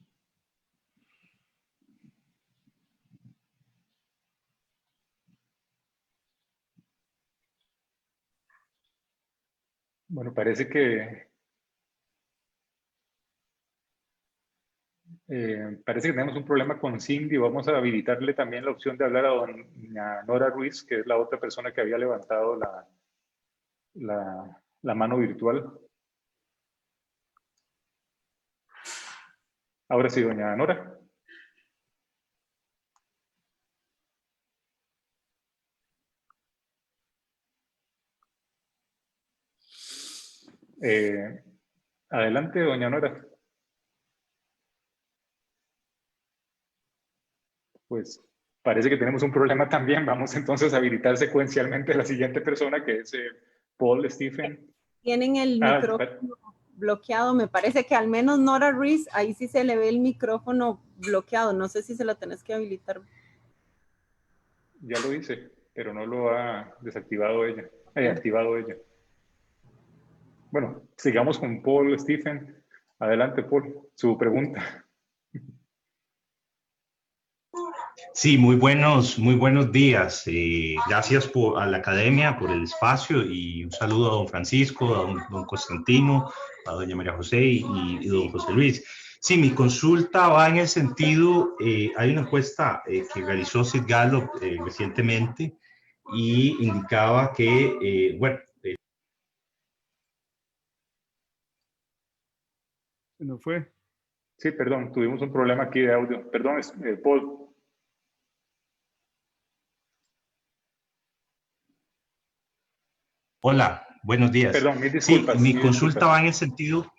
Bueno, parece que tenemos un problema con Cindy. Vamos a habilitarle también la opción de hablar a doña Nora Ruiz, que es la otra persona que había levantado la mano virtual. Ahora sí, doña Nora. Adelante, doña Nora. Pues parece que tenemos un problema también. Vamos entonces a habilitar secuencialmente a la siguiente persona, que es Paul Stephen.
Tienen el micrófono bloqueado. Me parece que al menos Nora Ruiz, ahí sí se le ve el micrófono bloqueado. No sé si se lo tenés que habilitar.
Ya lo hice, pero no lo ha desactivado ella. Activado ella. Bueno, sigamos con Paul Stephen. Adelante, Paul, su pregunta.
Sí, muy buenos días. Gracias a la academia por el espacio y un saludo a don Francisco, a don Constantino, a doña María José y don José Luis. Sí, mi consulta va en el sentido, hay una encuesta que realizó Sid Gallup recientemente y indicaba que,
¿Se nos fue?
Sí, perdón, tuvimos un problema aquí de audio. Perdón, Paul.
Hola, buenos días.
Perdón, mis disculpas.
Sí, mi consulta va en el sentido,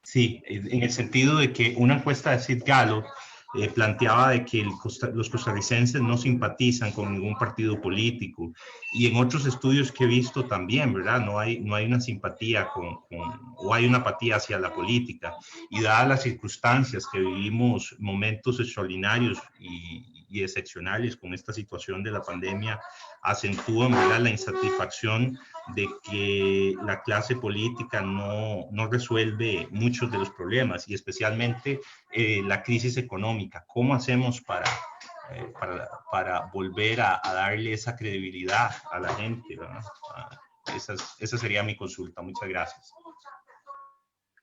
sí, en el sentido de que una encuesta de Sid Gallup planteaba de que los costarricenses no simpatizan con ningún partido político, y en otros estudios que he visto también, ¿verdad? No hay una simpatía o hay una apatía hacia la política, y dadas las circunstancias que vivimos, momentos extraordinarios y excepcionales con esta situación de la pandemia, acentúan, ¿verdad?, la insatisfacción de que la clase política no resuelve muchos de los problemas, y especialmente la crisis económica. ¿Cómo hacemos para volver a darle esa credibilidad a la gente, ¿verdad? Esa sería mi consulta. Muchas gracias.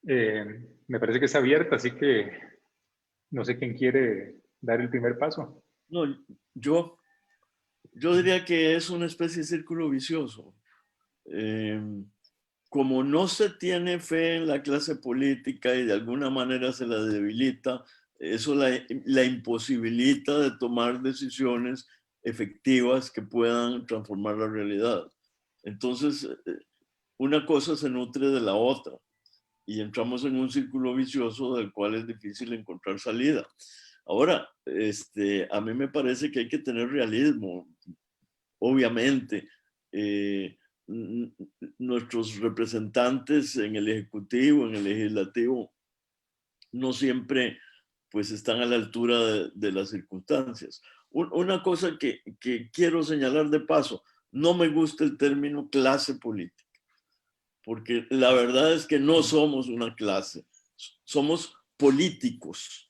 Me parece que está abierta, así que no sé quién quiere dar el primer paso.
No, yo diría que es una especie de círculo vicioso. Como no se tiene fe en la clase política y de alguna manera se la debilita, eso la imposibilita de tomar decisiones efectivas que puedan transformar la realidad. Entonces, una cosa se nutre de la otra y entramos en un círculo vicioso del cual es difícil encontrar salida. Ahora, a mí me parece que hay que tener realismo. Obviamente, nuestros representantes en el Ejecutivo, en el Legislativo, no siempre pues están a la altura de las circunstancias. Una cosa que quiero señalar de paso, no me gusta el término clase política, porque la verdad es que no somos una clase, somos políticos,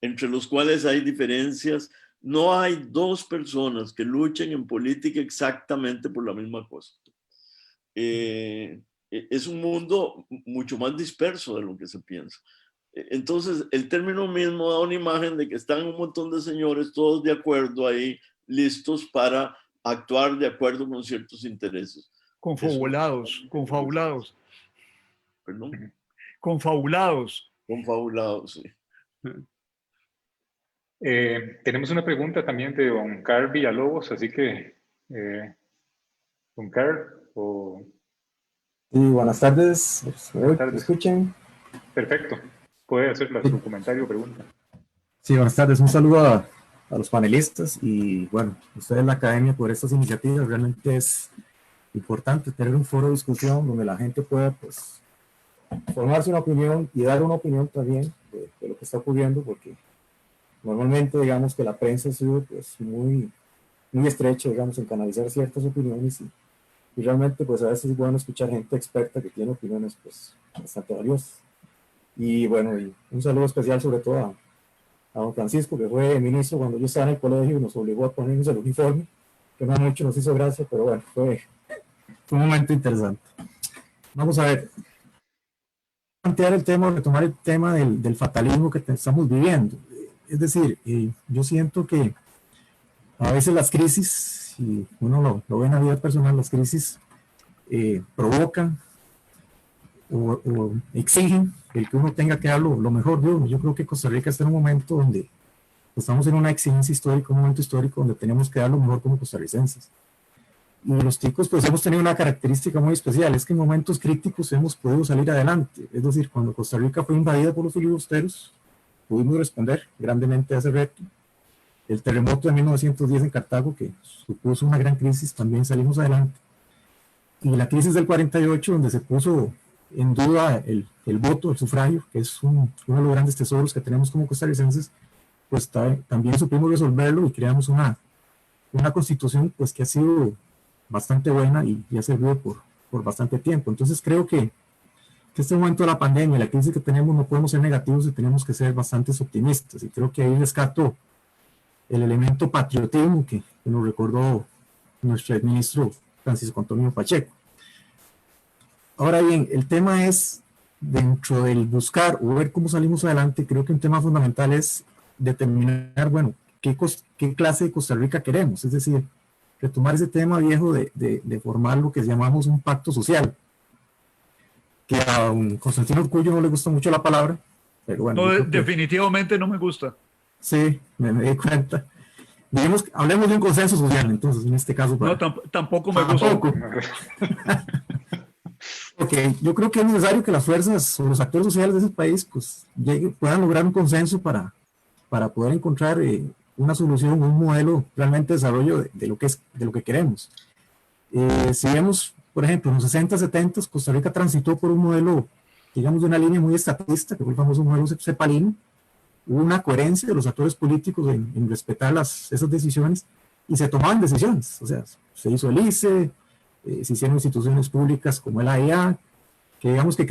entre los cuales hay diferencias. No hay dos personas que luchen en política exactamente por la misma cosa. Es un mundo mucho más disperso de lo que se piensa. Entonces, el término mismo da una imagen de que están un montón de señores todos de acuerdo ahí, listos para actuar de acuerdo con ciertos intereses.
Confabulados.
¿Perdón?
Confabulados,
sí.
Tenemos una pregunta también de don Carl Villalobos, así que, don Carl,
Sí, buenas tardes.
Buenas tardes.
¿Me escuchan?
Perfecto. Puede hacer su comentario o pregunta.
Sí, buenas tardes. Un saludo a los panelistas y, bueno, ustedes en la academia por estas iniciativas. Realmente es importante tener un foro de discusión donde la gente pueda, pues, formarse una opinión y dar una opinión también de lo que está ocurriendo, porque normalmente, digamos, que la prensa ha sido, pues, muy estrecha, digamos, en canalizar ciertas opiniones y realmente, pues, a veces es bueno escuchar gente experta que tiene opiniones, pues, bastante valiosas. Y bueno, y un saludo especial sobre todo a don Francisco, que fue ministro cuando yo estaba en el colegio y nos obligó a ponernos el uniforme, que no mucho nos hizo gracia, pero bueno, fue un momento interesante. Vamos a ver, plantear el tema, retomar el tema del fatalismo que estamos viviendo. Es decir, yo siento que a veces las crisis, si uno lo ve en la vida personal, las crisis provocan o exigen el que uno tenga que dar lo mejor de uno. Yo creo que Costa Rica está en un momento donde estamos en una exigencia histórica, un momento histórico donde tenemos que dar lo mejor como costarricenses. Y los ticos pues hemos tenido una característica muy especial, es que en momentos críticos hemos podido salir adelante. Es decir, cuando Costa Rica fue invadida por los filibusteros, pudimos responder grandemente a ese reto. El terremoto de 1910 en Cartago, que supuso una gran crisis, también salimos adelante. Y la crisis del 48, donde se puso en duda el voto, el sufragio, que es uno de los grandes tesoros que tenemos como costarricenses, pues también supimos resolverlo y creamos una constitución pues que ha sido bastante buena y ha servido por bastante tiempo. Entonces creo que este momento de la pandemia, la crisis que tenemos, no podemos ser negativos y tenemos que ser bastante optimistas, y creo que ahí rescato el elemento patriotismo que nos recordó nuestro ministro Francisco Antonio Pacheco. Ahora bien, el tema es, dentro del buscar o ver cómo salimos adelante, creo que un tema fundamental es determinar, bueno, qué clase de Costa Rica queremos, es decir, retomar ese tema viejo de formar lo que llamamos un pacto social, que a un Constantino Urkullu no le gusta mucho la palabra, pero bueno.
No, definitivamente no me gusta.
Sí, me di cuenta. Digamos, hablemos de un consenso social, entonces, en este caso.
No, tampoco me gusta.
Tampoco. Ok, yo creo que es necesario que las fuerzas o los actores sociales de ese país pues puedan lograr un consenso para para poder encontrar una solución, un modelo realmente de desarrollo de lo que queremos. Si vemos, por ejemplo, en los 60, 70, Costa Rica transitó por un modelo, digamos, de una línea muy estatista, que fue el famoso modelo cepalino. Hubo una coherencia de los actores políticos en respetar esas decisiones, y se tomaban decisiones. O sea, se hizo el ICE, se hicieron instituciones públicas como el AIA, que digamos que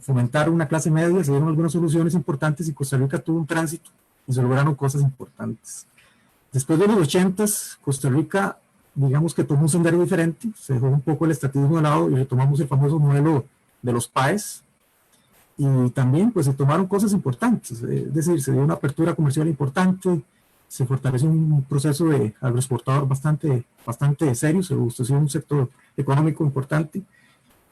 fomentaron una clase media, se dieron algunas soluciones importantes, y Costa Rica tuvo un tránsito y se lograron cosas importantes. Después de los 80s, Costa Rica, digamos que tomó un sendero diferente, se dejó un poco el estatismo de lado y retomamos el famoso modelo de los PAES, y también pues se tomaron cosas importantes, es decir, se dio una apertura comercial importante, se fortaleció un proceso de agroexportador bastante serio, se robusteció un sector económico importante,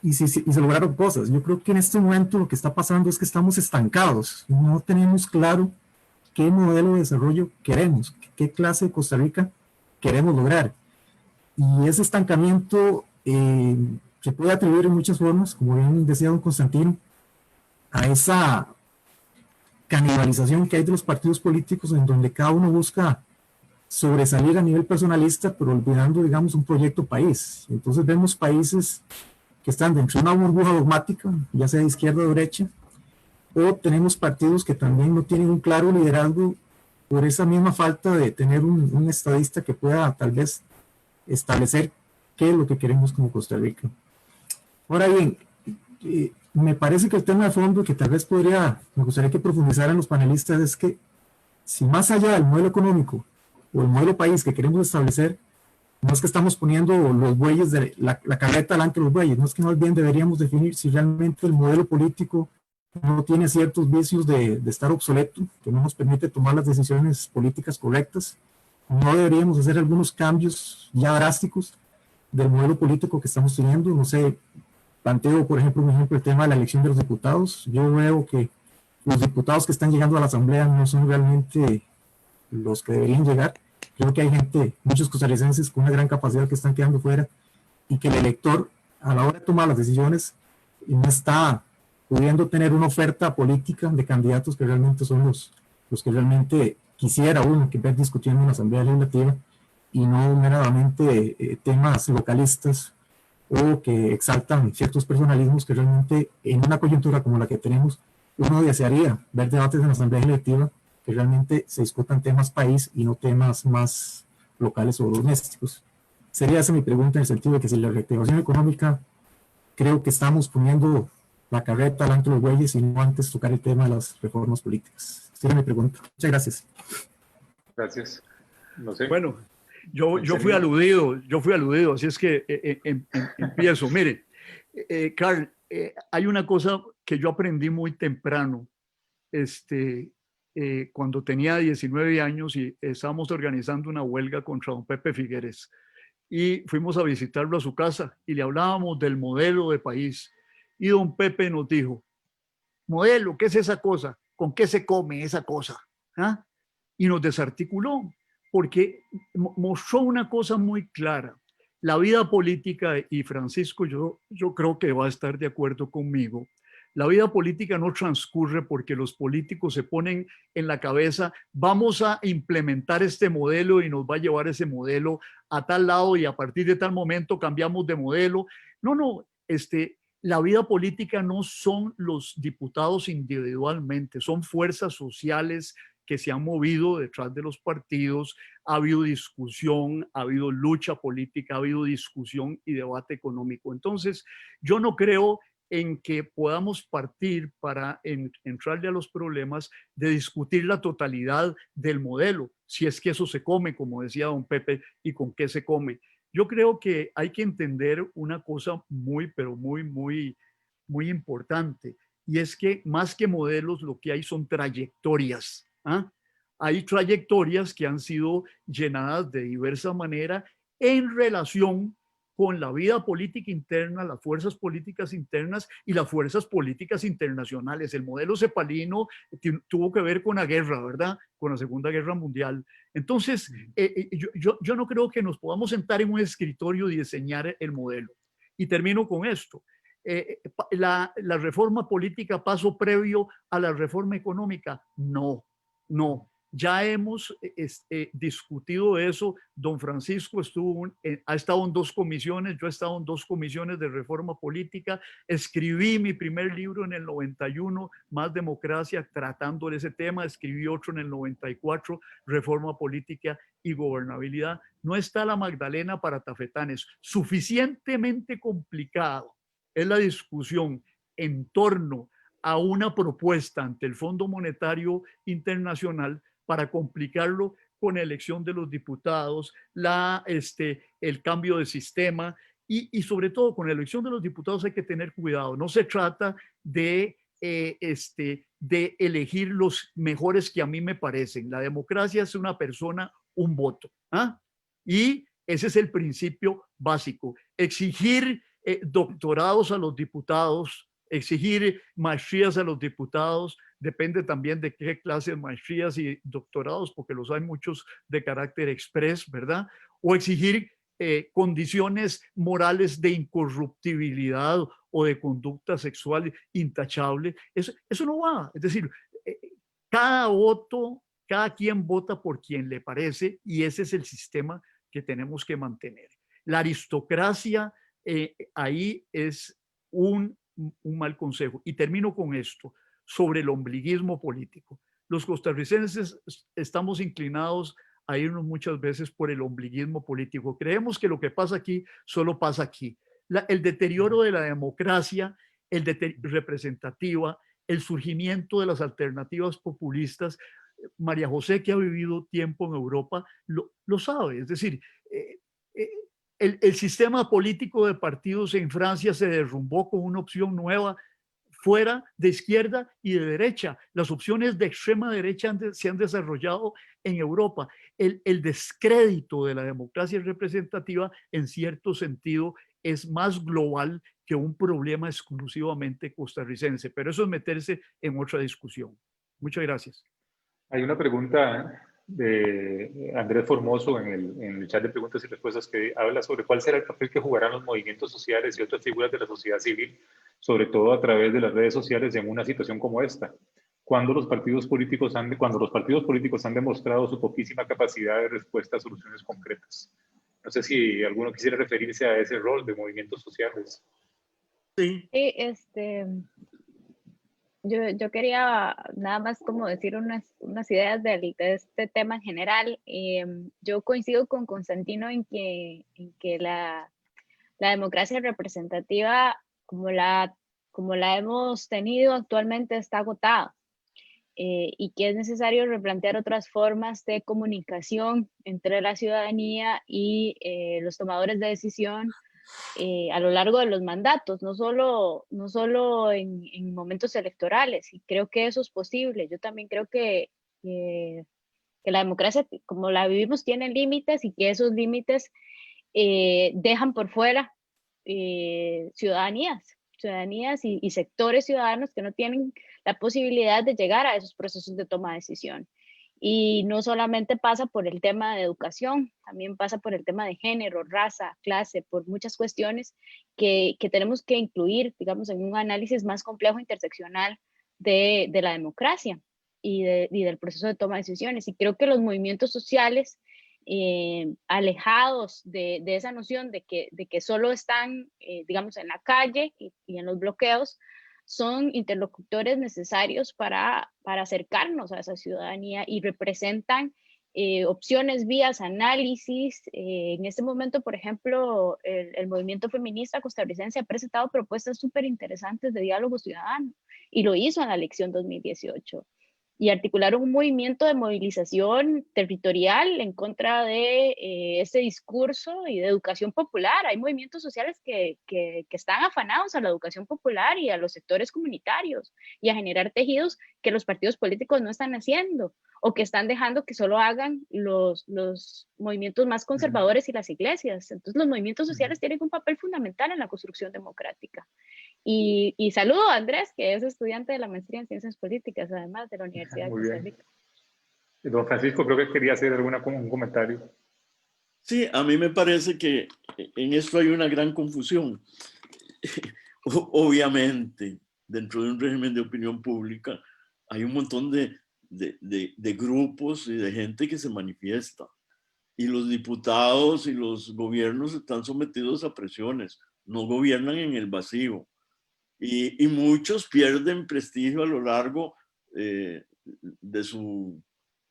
y se lograron cosas. Yo creo que en este momento lo que está pasando es que estamos estancados, no tenemos claro qué modelo de desarrollo queremos, qué clase de Costa Rica queremos lograr. Y ese estancamiento se puede atribuir en muchas formas, como bien decía don Constantino, a esa canibalización que hay de los partidos políticos, en donde cada uno busca sobresalir a nivel personalista, pero olvidando, digamos, un proyecto país. Entonces vemos países que están dentro de una burbuja dogmática, ya sea de izquierda o derecha, o tenemos partidos que también no tienen un claro liderazgo por esa misma falta de tener un estadista que pueda tal vez establecer qué es lo que queremos como Costa Rica. Ahora bien, me parece que el tema de fondo que tal vez me gustaría que profundizaran los panelistas, es que si más allá del modelo económico o el modelo país que queremos establecer, no es que estamos poniendo los bueyes de la carreta delante de los bueyes, no es que más bien deberíamos definir si realmente el modelo político no tiene ciertos vicios de estar obsoleto, que no nos permite tomar las decisiones políticas correctas. No deberíamos hacer algunos cambios ya drásticos del modelo político que estamos teniendo. No sé, planteo, por ejemplo, el tema de la elección de los diputados. Yo veo que los diputados que están llegando a la Asamblea no son realmente los que deberían llegar. Creo que hay muchos costarricenses con una gran capacidad que están quedando fuera, y que el elector, a la hora de tomar las decisiones, no está pudiendo tener una oferta política de candidatos que realmente son los que realmente quisiera uno que ver discutiendo en la Asamblea Legislativa, y no meramente temas localistas o que exaltan ciertos personalismos que realmente, en una coyuntura como la que tenemos, uno desearía ver debates en la Asamblea Legislativa que realmente se discutan temas país y no temas más locales o domésticos. Sería esa mi pregunta, en el sentido de que si la reactivación económica, creo que estamos poniendo la carreta delante de los bueyes y no antes tocar el tema de las reformas políticas. Esa era mi pregunta. Muchas gracias.
Gracias. No sé.
Bueno, yo fui aludido, así es que empiezo. Mire, Carl, hay una cosa que yo aprendí muy temprano, cuando tenía 19 años y estábamos organizando una huelga contra don Pepe Figueres, y fuimos a visitarlo a su casa y le hablábamos del modelo de país, y don Pepe nos dijo: modelo, ¿qué es esa cosa? ¿Con qué se come esa cosa? ¿Ah? Y nos desarticuló, porque mostró una cosa muy clara. La vida política, y Francisco, yo creo que va a estar de acuerdo conmigo, la vida política no transcurre porque los políticos se ponen en la cabeza: vamos a implementar este modelo y nos va a llevar ese modelo a tal lado y a partir de tal momento cambiamos de modelo. No, la vida política no son los diputados individualmente, son fuerzas sociales que se han movido detrás de los partidos. Ha habido discusión, ha habido lucha política, ha habido discusión y debate económico. Entonces, yo no creo en que podamos partir para entrarle a los problemas de discutir la totalidad del modelo, si es que eso se come, como decía don Pepe, y con qué se come. Yo creo que hay que entender una cosa pero muy importante, y es que más que modelos lo que hay son trayectorias. ¿Ah? Hay trayectorias que han sido llenadas de diversa manera en relación con la vida política interna, las fuerzas políticas internas y las fuerzas políticas internacionales. El modelo cepalino tuvo que ver con la guerra, ¿verdad? Con la Segunda Guerra Mundial. Entonces, yo no creo que nos podamos sentar en un escritorio y diseñar el modelo. Y termino con esto. La reforma política, paso previo a la reforma económica, no. Ya hemos discutido eso. Don Francisco ha estado en 2 comisiones, yo he estado en 2 comisiones de reforma política. Escribí mi primer libro en el 91, Más Democracia, tratando de ese tema. Escribí otro en el 94, Reforma Política y Gobernabilidad. No está la Magdalena para tafetanes. Suficientemente complicado es la discusión en torno a una propuesta ante el Fondo Monetario Internacional para complicarlo con la elección de los diputados, el cambio de sistema y sobre todo con la elección de los diputados hay que tener cuidado. No se trata de elegir los mejores que a mí me parecen. La democracia es una persona, un voto. Y ese es el principio básico. Exigir doctorados a los diputados, exigir maestrías a los diputados, depende también de qué clase de maestrías y doctorados, porque los hay muchos de carácter express, ¿verdad? O exigir condiciones morales de incorruptibilidad o de conducta sexual intachable. Eso no va. Es decir, cada voto, cada quien vota por quien le parece y ese es el sistema que tenemos que mantener. La aristocracia ahí es un mal consejo. Y termino con esto, sobre el ombliguismo político. Los costarricenses estamos inclinados a irnos muchas veces por el ombliguismo político. Creemos que lo que pasa aquí solo pasa aquí. El deterioro de la democracia, representativa, el surgimiento de las alternativas populistas. María José, que ha vivido tiempo en Europa, lo sabe. Es decir, el sistema político de partidos en Francia se derrumbó con una opción nueva fuera de izquierda y de derecha. Las opciones de extrema derecha se han desarrollado en Europa. El descrédito de la democracia representativa en cierto sentido es más global que un problema exclusivamente costarricense, pero eso es meterse en otra discusión. Muchas gracias.
Hay una pregunta de Andrés Formoso en el chat de preguntas y respuestas que habla sobre cuál será el papel que jugarán los movimientos sociales y otras figuras de la sociedad civil, sobre todo a través de las redes sociales en una situación como esta, cuando los partidos políticos han demostrado su poquísima capacidad de respuesta a soluciones concretas. No sé si alguno quisiera referirse a ese rol de movimientos sociales.
Sí.
Yo quería nada más como decir unas ideas de este tema en general. Yo coincido con Constantino en que la democracia representativa, como la hemos tenido actualmente, está agotada. Y que es necesario replantear otras formas de comunicación entre la ciudadanía y los tomadores de decisión a lo largo de los mandatos, no solo en momentos electorales, y creo que eso es posible. Yo también creo que la democracia, como la vivimos, tiene límites y que esos límites dejan por fuera ciudadanías y sectores ciudadanos que no tienen la posibilidad de llegar a esos procesos de toma de decisión. Y no solamente pasa por el tema de educación, también pasa por el tema de género, raza, clase, por muchas cuestiones que tenemos que incluir, digamos, en un análisis más complejo interseccional de la democracia y del proceso de toma de decisiones. Y creo que los movimientos sociales, alejados de esa noción de que solo están, digamos, en la calle y en los bloqueos, son interlocutores necesarios para acercarnos a esa ciudadanía y representan opciones, vías, análisis. En este momento, por ejemplo, el movimiento feminista costarricense ha presentado propuestas súper interesantes de diálogo ciudadano y lo hizo en la elección 2018. Y articularon un movimiento de movilización territorial en contra de ese discurso y de educación popular. Hay movimientos sociales que están afanados a la educación popular y a los sectores comunitarios y a generar tejidos que los partidos políticos no están haciendo o que están dejando que solo hagan los movimientos más conservadores y las iglesias. Entonces los movimientos sociales tienen un papel fundamental en la construcción democrática. Y saludo a Andrés, que es estudiante de la maestría en Ciencias Políticas, además de la Universidad de Costa Rica.
Don Francisco, creo que quería hacer un comentario.
Sí, a mí me parece que en esto hay una gran confusión. Obviamente, dentro de un régimen de opinión pública hay un montón de de grupos y de gente que se manifiesta. Y los diputados y los gobiernos están sometidos a presiones, no gobiernan en el vacío. Y muchos pierden prestigio a lo largo de su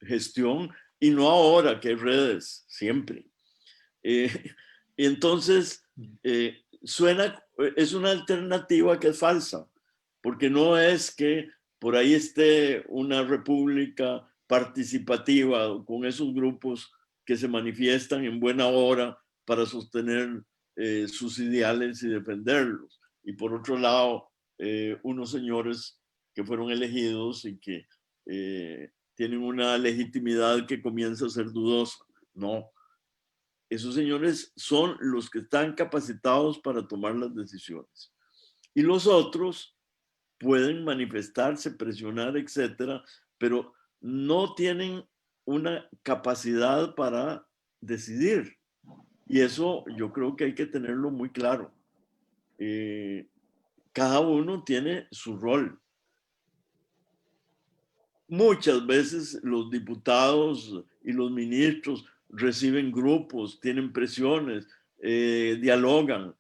gestión, y no ahora que hay redes, siempre. Y entonces, es una alternativa que es falsa, porque no es que por ahí esté una república participativa con esos grupos que se manifiestan en buena hora para sostener sus ideales y defenderlos. Y por otro lado, unos señores que fueron elegidos y que tienen una legitimidad que comienza a ser dudosa. No, esos señores son los que están capacitados para tomar las decisiones. Y los otros pueden manifestarse, presionar, etcétera, pero no tienen una capacidad para decidir. Y eso yo creo que hay que tenerlo muy claro. Cada uno tiene su rol. Muchas veces los diputados y los ministros reciben grupos, tienen presiones, dialogan,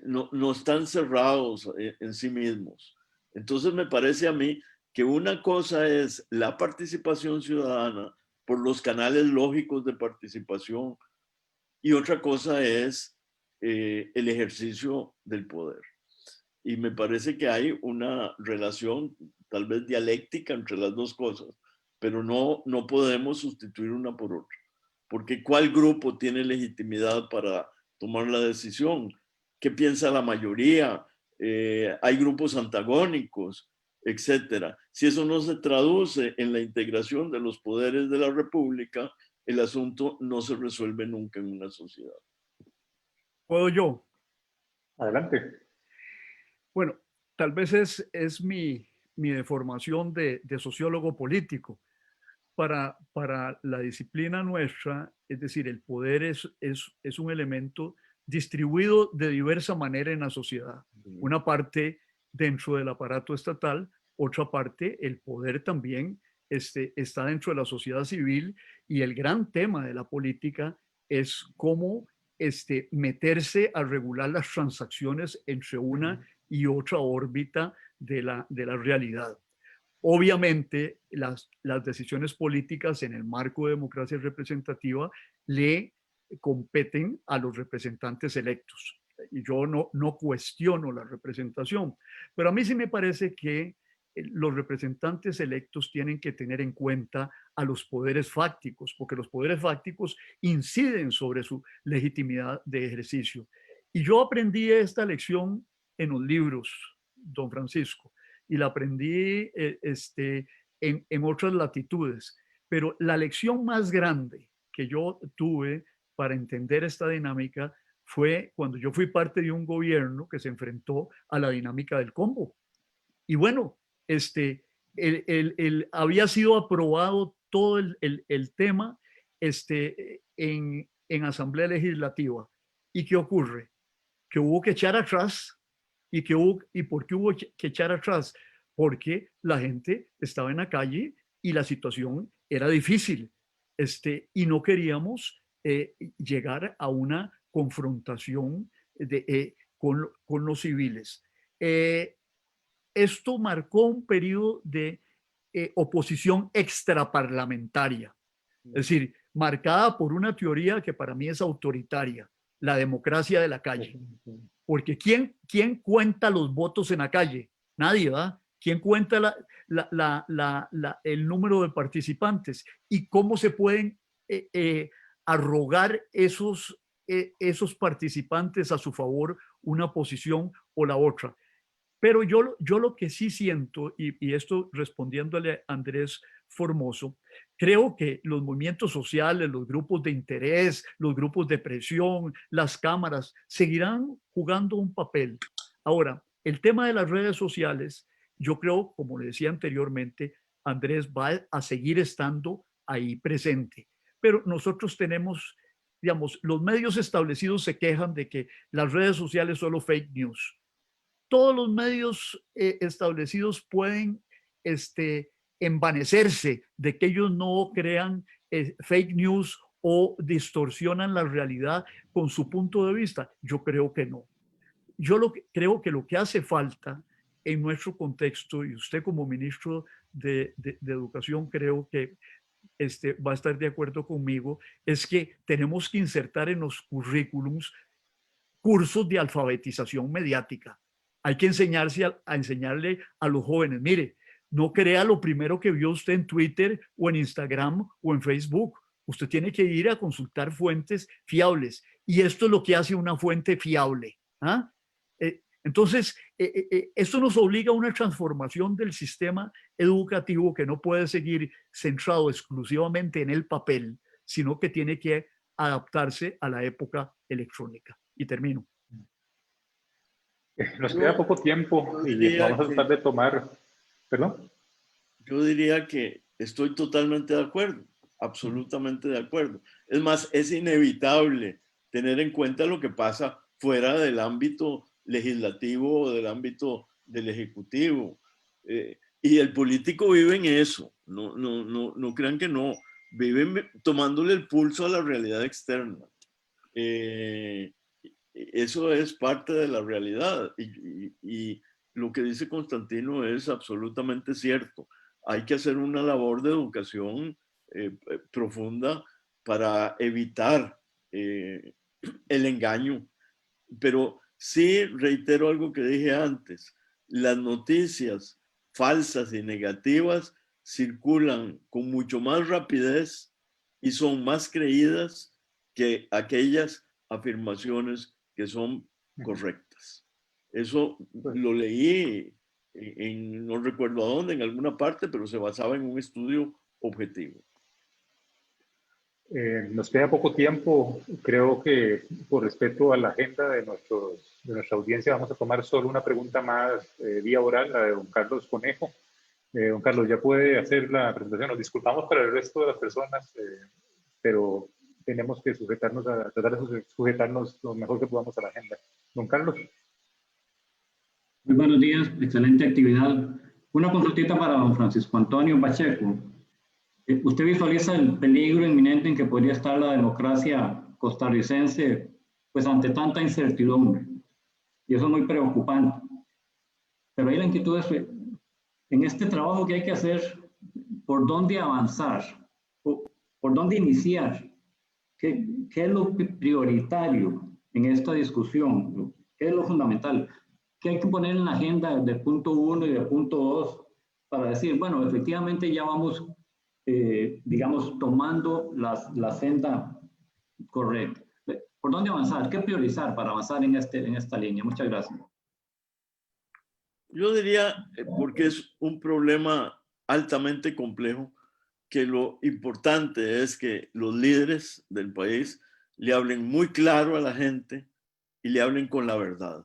no están cerrados en sí mismos. Entonces me parece a mí que una cosa es la participación ciudadana por los canales lógicos de participación y otra cosa es el ejercicio del poder. Y me parece que hay una relación tal vez dialéctica entre las dos cosas, pero no podemos sustituir una por otra. Porque ¿cuál grupo tiene legitimidad para tomar la decisión? ¿Qué piensa la mayoría? Hay grupos antagónicos, etcétera. Si eso no se traduce en la integración de los poderes de la República, el asunto no se resuelve nunca en una sociedad.
¿Puedo yo?
Adelante.
Bueno, tal vez es mi deformación de sociólogo político. Para la disciplina nuestra, es decir, el poder es un elemento distribuido de diversa manera en la sociedad. Una parte dentro del aparato estatal, otra parte, el poder también está dentro de la sociedad civil, y el gran tema de la política es cómo meterse a regular las transacciones entre una y otra órbita de la realidad. Obviamente, las decisiones políticas en el marco de democracia representativa le competen a los representantes electos. Y yo no cuestiono la representación, pero a mí sí me parece que los representantes electos tienen que tener en cuenta a los poderes fácticos, porque los poderes fácticos inciden sobre su legitimidad de ejercicio. Y yo aprendí esta lección en los libros, don Francisco, y la aprendí en otras latitudes. Pero la lección más grande que yo tuve para entender esta dinámica fue cuando yo fui parte de un gobierno que se enfrentó a la dinámica del combo. Y bueno, había sido aprobado todo el tema en Asamblea Legislativa. ¿Y qué ocurre? Que hubo que echar atrás. ¿Y por qué hubo que echar atrás? Porque la gente estaba en la calle y la situación era difícil. Y no queríamos llegar a una confrontación con los civiles. Esto marcó un periodo de oposición extraparlamentaria, es decir, marcada por una teoría que para mí es autoritaria, la democracia de la calle. Porque ¿quién cuenta los votos en la calle? Nadie, ¿verdad? ¿Quién cuenta el número de participantes? ¿Y cómo se pueden arrogar esos participantes a su favor una posición o la otra? Pero yo lo que sí siento, y esto respondiéndole a Andrés Formoso, creo que los movimientos sociales, los grupos de interés, los grupos de presión, las cámaras, seguirán jugando un papel. Ahora, el tema de las redes sociales, yo creo, como le decía anteriormente, Andrés va a seguir estando ahí presente. Pero nosotros tenemos, digamos, los medios establecidos se quejan de que las redes sociales son solo fake news. Todos los medios establecidos pueden envanecerse de que ellos no crean fake news o distorsionan la realidad con su punto de vista? Yo creo que no. Creo que lo que hace falta en nuestro contexto, y usted como ministro de Educación creo que va a estar de acuerdo conmigo, es que tenemos que insertar en los currículums cursos de alfabetización mediática. Hay que enseñarle a los jóvenes, mire, no crea lo primero que vio usted en Twitter o en Instagram o en Facebook. Usted tiene que ir a consultar fuentes fiables. Y esto es lo que hace una fuente fiable. ¿Ah? Entonces, esto nos obliga a una transformación del sistema educativo que no puede seguir centrado exclusivamente en el papel, sino que tiene que adaptarse a la época electrónica. Y termino.
Nos queda poco tiempo y vamos a tratar de tomar... ¿Perdón?
Yo diría que estoy totalmente de acuerdo, absolutamente de acuerdo. Es más, es inevitable tener en cuenta lo que pasa fuera del ámbito legislativo o del ámbito del ejecutivo. Y el político vive en eso, no crean que no, viven tomándole el pulso a la realidad externa. Eso es parte de la realidad y lo que dice Constantino es absolutamente cierto. Hay que hacer una labor de educación profunda para evitar el engaño. Pero sí reitero algo que dije antes, las noticias falsas y negativas circulan con mucho más rapidez y son más creídas que aquellas afirmaciones que son correctas. Eso lo leí no recuerdo a dónde, en alguna parte, pero se basaba en un estudio objetivo.
Nos queda poco tiempo. Creo que por respeto a la agenda de nuestra audiencia vamos a tomar solo una pregunta más vía oral, la de don Carlos Conejo. Don Carlos, ya puede hacer la presentación. Nos disculpamos para el resto de las personas, pero tenemos que tratar de sujetarnos lo mejor que podamos a la agenda. Don Carlos.
Muy buenos días, excelente actividad. Una consultita para don Francisco Antonio Pacheco. ¿Usted visualiza el peligro inminente en que podría estar la democracia costarricense pues ante tanta incertidumbre? Y eso es muy preocupante. Pero ahí la inquietud es, en este trabajo que hay que hacer, ¿por dónde avanzar? ¿Por dónde iniciar? ¿Qué es lo prioritario en esta discusión? ¿Qué es lo fundamental? ¿Qué hay que poner en la agenda de punto 1 y de punto 2 para decir, bueno, efectivamente ya vamos, digamos, tomando la senda correcta? ¿Por dónde avanzar? ¿Qué priorizar para avanzar en esta línea? Muchas gracias.
Yo diría, porque es un problema altamente complejo, que lo importante es que los líderes del país le hablen muy claro a la gente y le hablen con la verdad.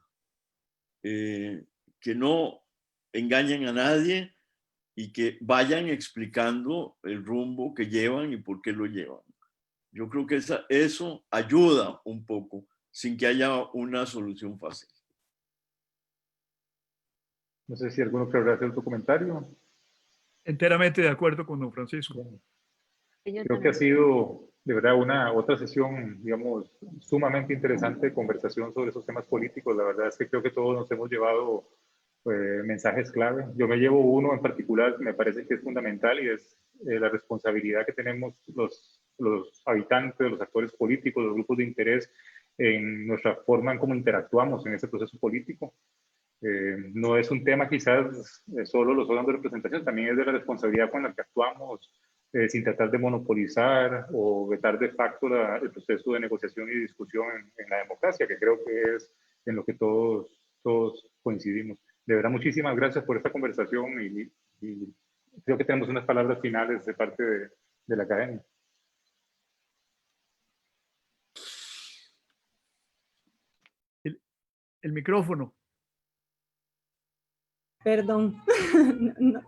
Que no engañen a nadie y que vayan explicando el rumbo que llevan y por qué lo llevan. Yo creo que eso ayuda un poco sin que haya una solución fácil.
No sé si alguno quiere hacer otro comentario.
Enteramente de acuerdo con don Francisco.
Creo que ha sido de verdad otra sesión, digamos, sumamente interesante de conversación sobre esos temas políticos. La verdad es que creo que todos nos hemos llevado mensajes clave. Yo me llevo uno en particular que me parece que es fundamental y es la responsabilidad que tenemos los habitantes, los actores políticos, los grupos de interés en nuestra forma en cómo interactuamos en ese proceso político. No es un tema quizás solo los órganos de representación, también es de la responsabilidad con la que actuamos, sin tratar de monopolizar o vetar de facto el proceso de negociación y discusión en la democracia, que creo que es en lo que todos coincidimos. De verdad, muchísimas gracias por esta conversación y creo que tenemos unas palabras finales de parte de la academia.
El micrófono.
Perdón,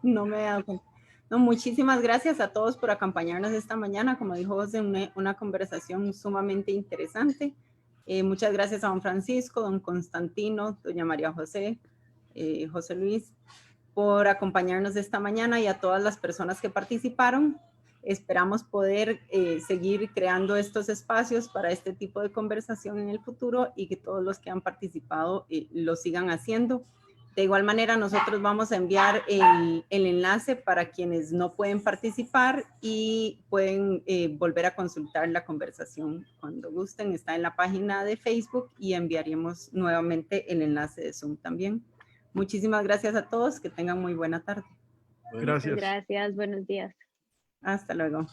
no me he dado cuenta. No, muchísimas gracias a todos por acompañarnos esta mañana. Como dijo José, una conversación sumamente interesante. Muchas gracias a don Francisco, don Constantino, doña María José, José Luis. por acompañarnos esta mañana y a todas las personas que participaron. Esperamos poder seguir creando estos espacios para este tipo de conversación en el futuro y que todos los que han participado lo sigan haciendo. De igual manera, nosotros vamos a enviar el enlace para quienes no pueden participar y pueden volver a consultar la conversación cuando gusten. Está en la página de Facebook y enviaremos nuevamente el enlace de Zoom también. Muchísimas gracias a todos. Que tengan muy buena tarde.
Gracias.
Gracias. Buenos días.
Hasta luego.